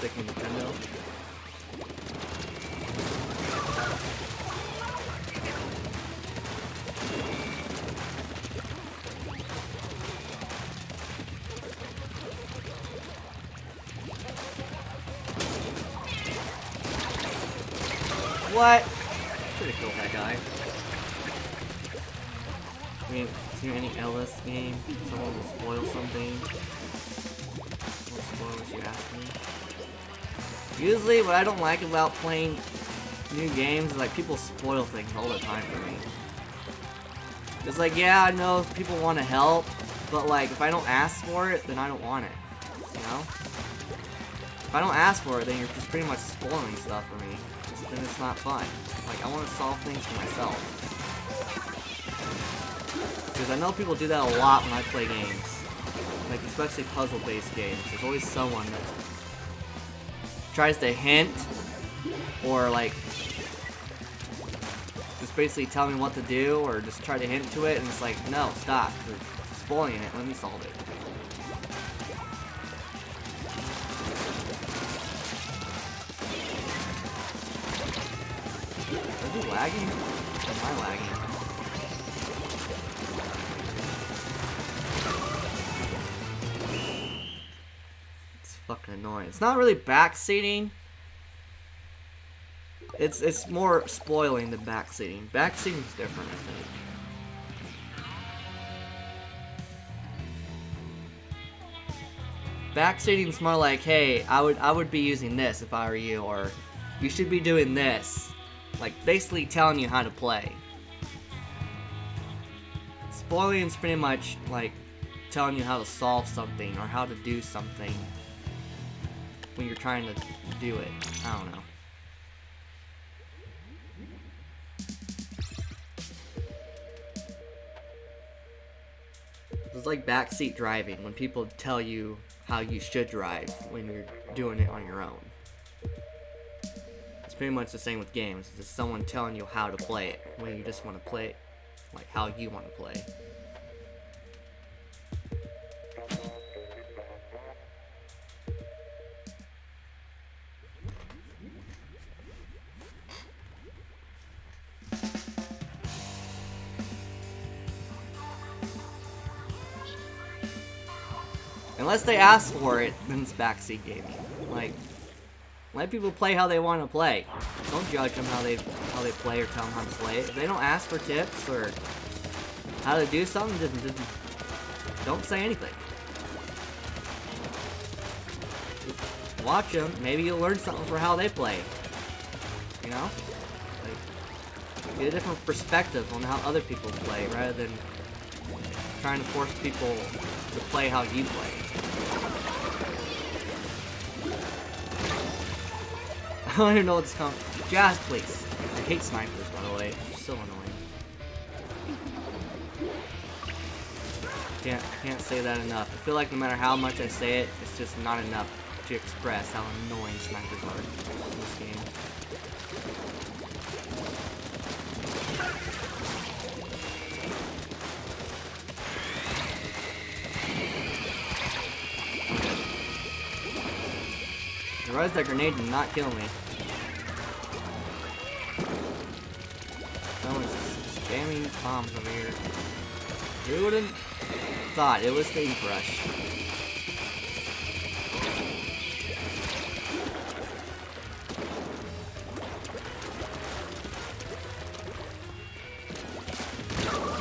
[SPEAKER 1] Sticking Nintendo. What? Pretty cool, that guy. I mean, is there any LS game? Someone will spoil something. What spoil what you ask me? Usually, what I don't like about playing new games is like people spoil things all the time for me. It's like, yeah, I know people want to help, but like if I don't ask for it, then I don't want it. You know? If I don't ask for it, then you're just pretty much spoiling stuff for me. Then it's not fun. Like, I want to solve things for myself. Because I know people do that a lot when I play games. Like, especially puzzle-based games. There's always someone that tries to hint or like just basically tell me what to do or just try to hint to it, and it's like, no, stop, you're spoiling it, let me solve it. Are you lagging? Or am I lagging? Fucking annoying. It's not really backseating. It's more spoiling than backseating. Backseating's different, I think. Backseating's more like, hey, I would be using this if I were you, or you should be doing this. Like, basically telling you how to play. Spoiling's pretty much like telling you how to solve something or how to do something when you're trying to do it. I don't know. It's like backseat driving, when people tell you how you should drive when you're doing it on your own. It's pretty much the same with games. It's just someone telling you how to play it when you just want to play it like how you want to play. Unless they ask for it, then it's backseat gaming. Like, let people play how they want to play. Don't judge them how they play or tell them how to play it. If they don't ask for tips or how to do something, then don't say anything. Just watch them. Maybe you'll learn something for how they play. You know? Like, get a different perspective on how other people play rather than trying to force people to play how you play. I don't even know what's coming. Jazz, please. I hate snipers, by the way. They're so annoying. Can't say that enough. I feel like no matter how much I say it, it's just not enough to express how annoying snipers are in this game. I realized that grenade did not kill me. Someone's spamming bombs over here. Who would have thought it was the ink rush?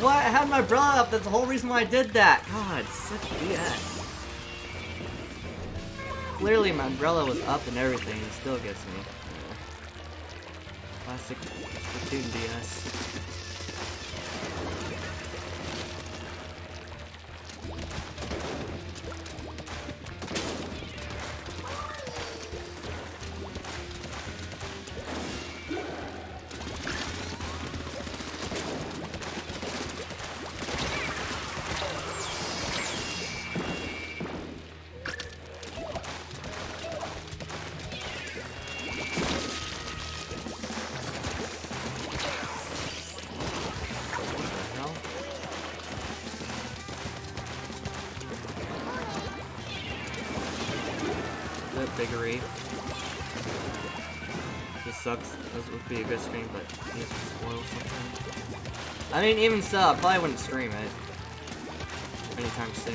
[SPEAKER 1] What? I had my umbrella up. That's the whole reason why I did that. God, such BS. Clearly my umbrella was up and everything, it still gets me. Classic Splatoon BS. Biggery. This sucks. This would be a good stream, but it needs to spoil something. I mean, even so, I probably wouldn't stream it anytime soon.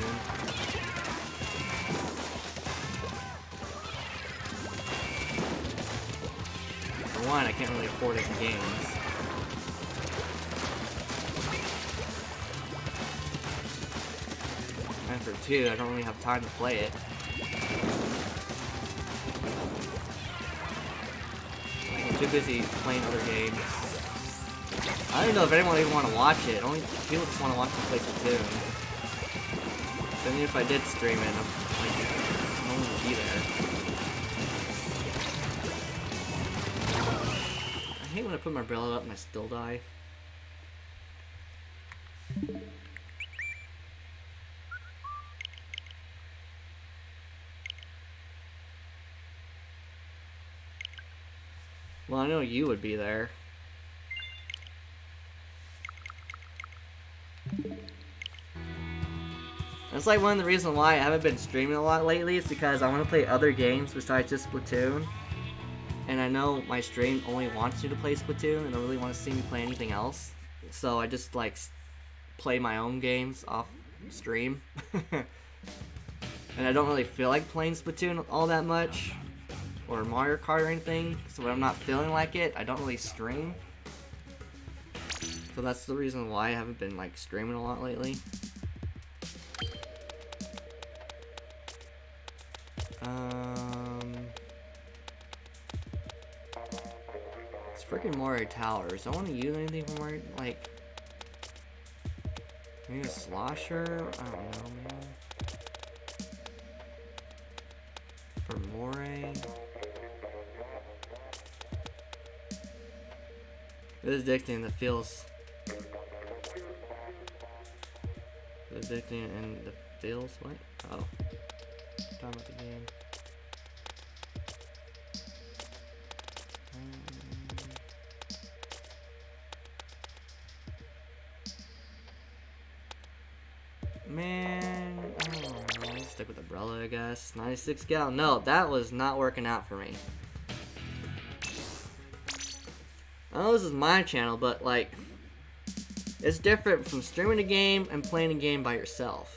[SPEAKER 1] For one, I can't really afford it in games. And for two, I don't really have time to play it. I'm too busy playing other games. I don't know if anyone even want to watch it. Only people just want to watch me play Splatoon. So even if I did stream it, no one would be there. I hate when I put my umbrella up and I still die. Well, I know you would be there. That's like one of the reasons why I haven't been streaming a lot lately. Is because I want to play other games besides just Splatoon. And I know my stream only wants you to play Splatoon and don't really want to see me play anything else. So I just like play my own games off stream. And I don't really feel like playing Splatoon all that much. or Mario Kart or anything. So when I'm not feeling like it, I don't really stream. So that's the reason why I haven't been like streaming a lot lately. It's freaking Mario Towers. Don't want to use anything from Mario, like maybe a slosher? I don't know, man. For Moray. It is addicting, the feels. It's addicting and the feels, what? Oh. Talking about the game. Man, I'll stick with Umbrella, I guess. 96 gal. No, that was not working out for me. I know this is my channel, but like, it's different from streaming a game and playing a game by yourself.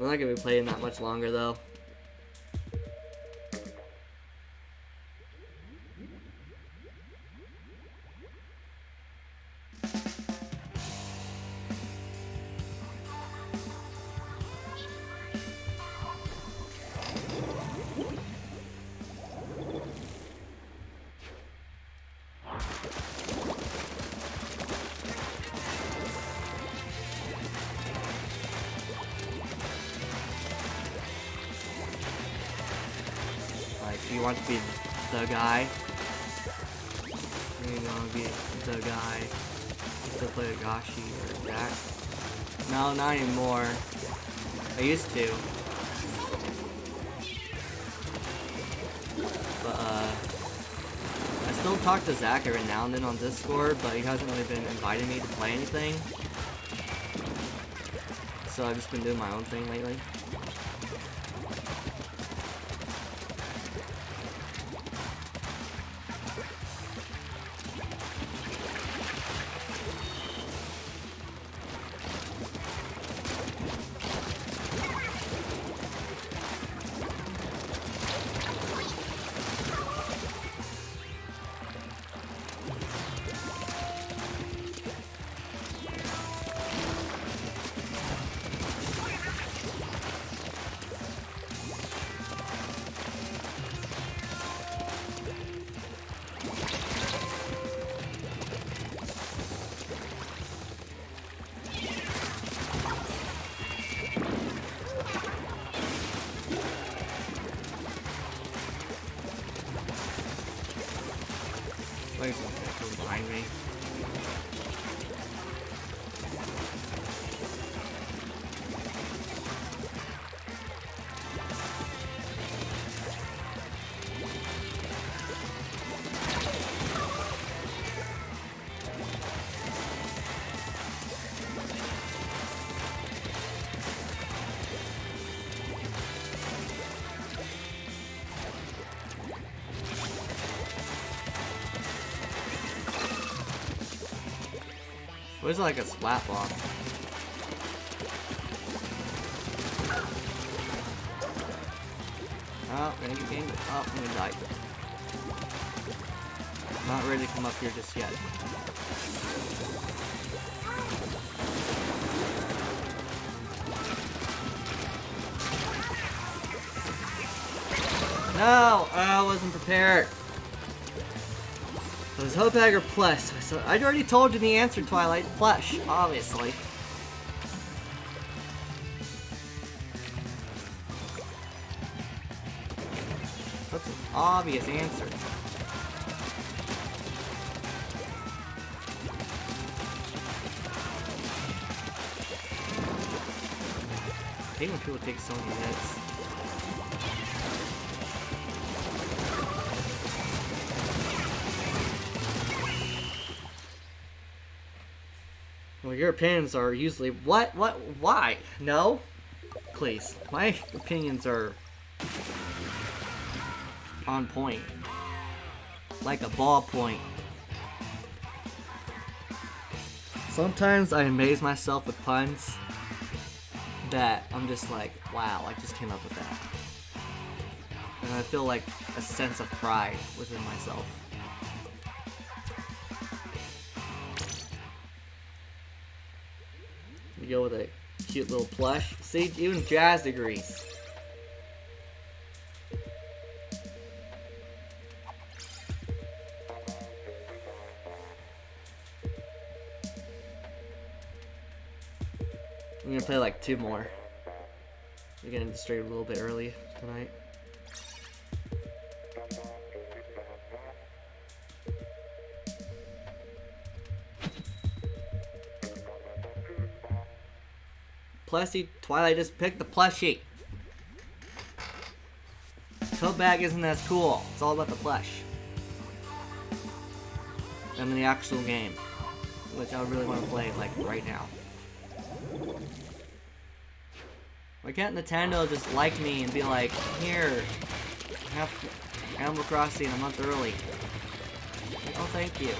[SPEAKER 1] I'm not gonna be playing that much longer though. You want to be the guy? You want to be the guy? You still play Gashi or Jack? No, not anymore. I used to. But, I still talk to Zach every now and then on Discord, but he hasn't really been inviting me to play anything. So I've just been doing my own thing lately. Wait, someone's behind me. What is it, like a splat block? Oh, I'm gonna get gamed. Oh, I'm gonna die. Not ready to come up here just yet. No! Oh, I wasn't prepared. It was Hopeg or Plush. So I'd already told you the answer, Twilight. Plush, obviously. That's an obvious answer. I hate when people take so many hits. Well, your opinions are usually, why? No? Please, my opinions are on point. Like a ballpoint. Sometimes I amaze myself with puns that I'm just like, wow, I just came up with that. And I feel like a sense of pride within myself. We go with a cute little plush. See, even Jazz agrees. I'm gonna play like 2 more. We're getting straight a little bit early tonight. Plushie, Twilight just picked the plushie. Tote bag isn't as cool. It's all about the plush. And the actual game, which I really want to play like right now. Why can't Nintendo just like me and be like, here, have Animal Crossing a month early? Like, oh, thank you.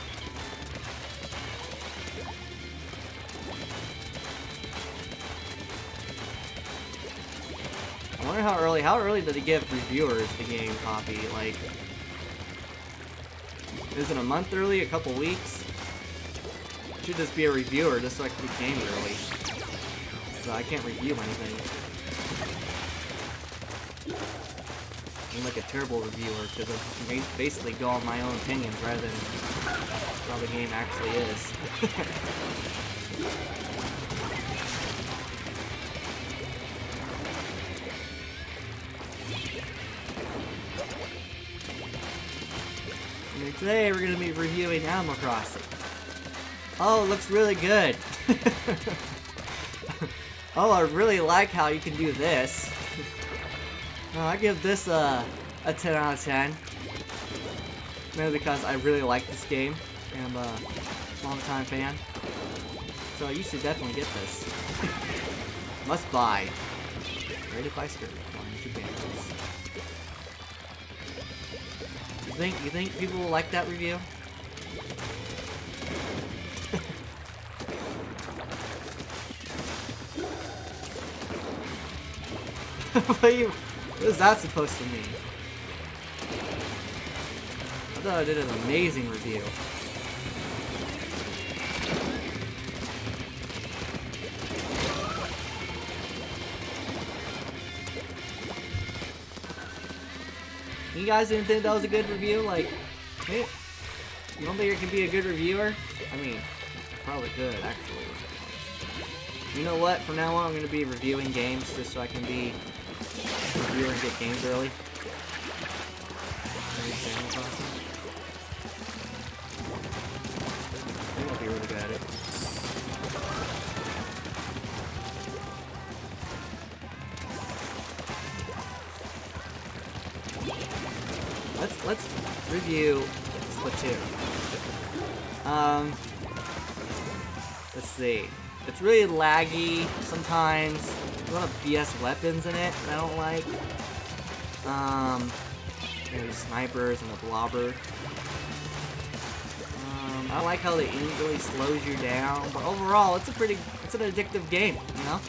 [SPEAKER 1] I wonder how early did they give reviewers the game copy? Like, is it a month early, a couple weeks? It should just be a reviewer just so I can get games early. So I can't review anything. I'm like a terrible reviewer because I basically go on my own opinions rather than how the game actually is. And today we're going to be reviewing Animal Crossing. Oh, it looks really good. Oh, I really like how you can do this. I give this a 10 out of 10. Mainly because I really like this game. And I'm a long-time fan. So you should definitely get this. Must buy. Rated by Skirt. You think people will like that review? What is that supposed to mean? I thought I did an amazing review. You guys didn't think that was a good review? Like, hey, you don't think you can be a good reviewer? I mean, I probably could, actually. You know what? From now on, I'm going to be reviewing games just so I can be a reviewer and get games early. I think I'll be really good at it. Let's review Splatoon. Let's see. It's really laggy sometimes. There's a lot of BS weapons in it that I don't like. There's snipers and a blobber. I don't like how the aim really slows you down, but overall, it's an addictive game, you know?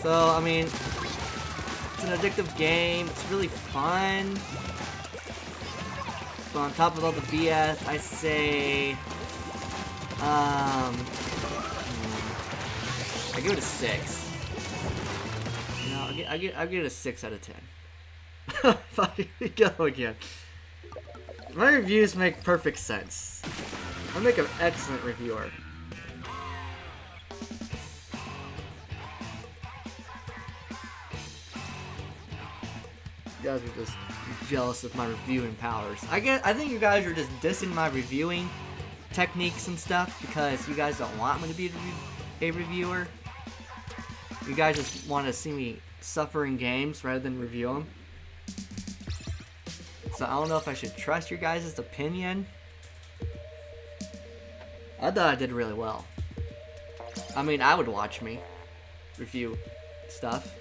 [SPEAKER 1] So, I mean, it's an addictive game, it's really fun. So on top of all the BS, I say, I give it a 6. No, I'll give it a 6 out of 10. Here we go again. My reviews make perfect sense. I make an excellent reviewer. You guys are just jealous of my reviewing powers. I think you guys are just dissing my reviewing techniques and stuff because you guys don't want me to be a reviewer. You guys just want to see me suffer in games rather than review them. So I don't know if I should trust your guys' opinion. I thought I did really well. I mean, I would watch me review stuff.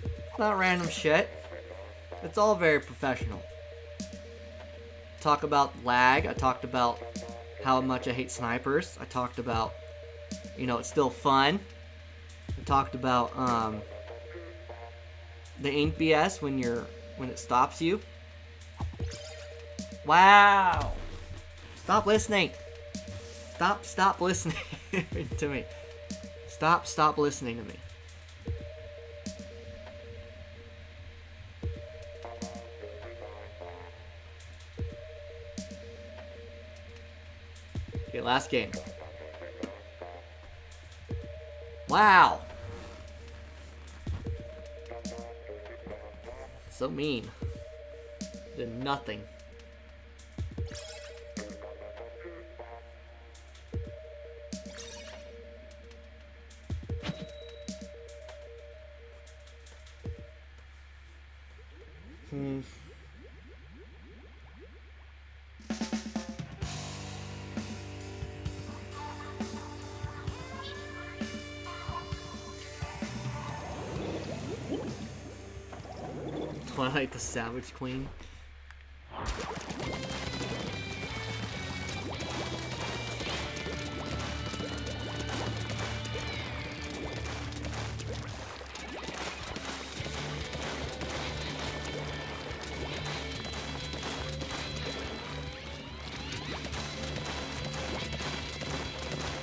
[SPEAKER 1] It's not random shit. It's all very professional. Talk about lag. I talked about how much I hate snipers. I talked about, you know, it's still fun. I talked about the ink BS when it stops you. Wow. Stop listening. Stop listening to me. Stop listening to me. Okay, last game. Wow. So mean. Did nothing. Twilight the Savage Queen.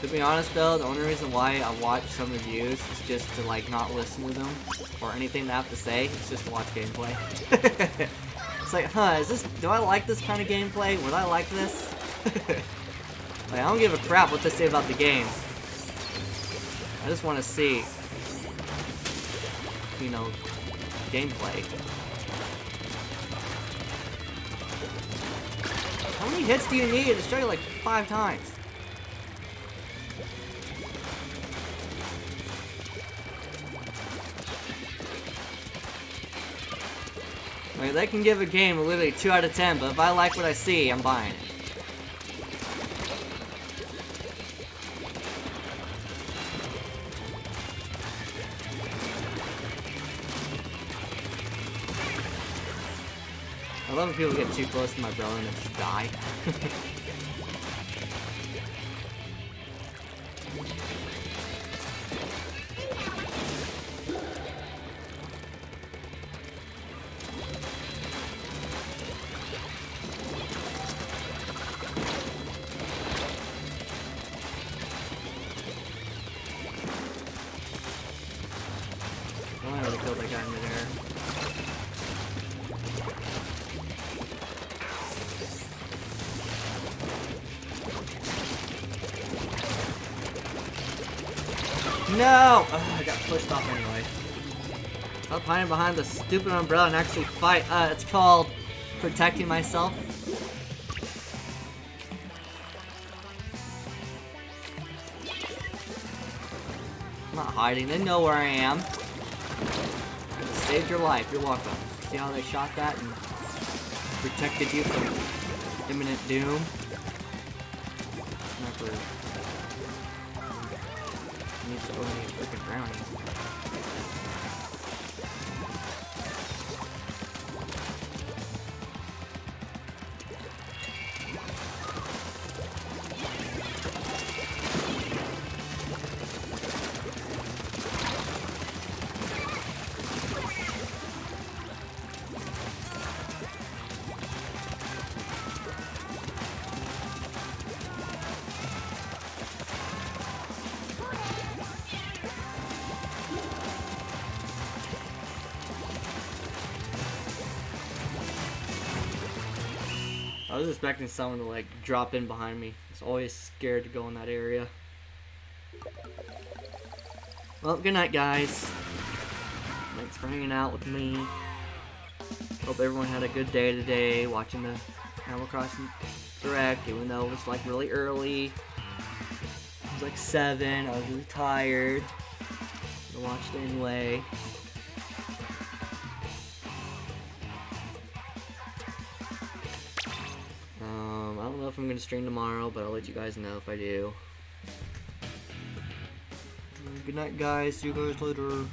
[SPEAKER 1] To be honest though, the only reason why I watch some reviews is just to like not listen to them or anything they have to say. It's just to watch gameplay. It's like, do I like this kind of gameplay? Would I like this? Like, I don't give a crap what they say about the game. I just want to see, you know, gameplay. How many hits do you need? It's showing like 5 times. Like, they can give a game literally 2 out of 10, but if I like what I see, I'm buying it. I love when people get too close to my brother and then just die. I already killed that guy in midair. No! Ugh, I got pushed off anyway. Stop hiding behind the stupid umbrella and actually fight. It's called protecting myself. I'm not hiding. They know where I am. Saved your life. You're welcome. See how they shot that and protected you from imminent doom? Sniper needs to owe me a freaking brownie. I was expecting someone to like drop in behind me. I was always scared to go in that area. Well, good night, guys. Thanks for hanging out with me. Hope everyone had a good day today watching the Animal Crossing Direct, even though it was like really early. It was like 7. I was really tired. I watched it anyway. I don't know if I'm gonna stream tomorrow, but I'll let you guys know if I do. Good night, guys. See you guys later.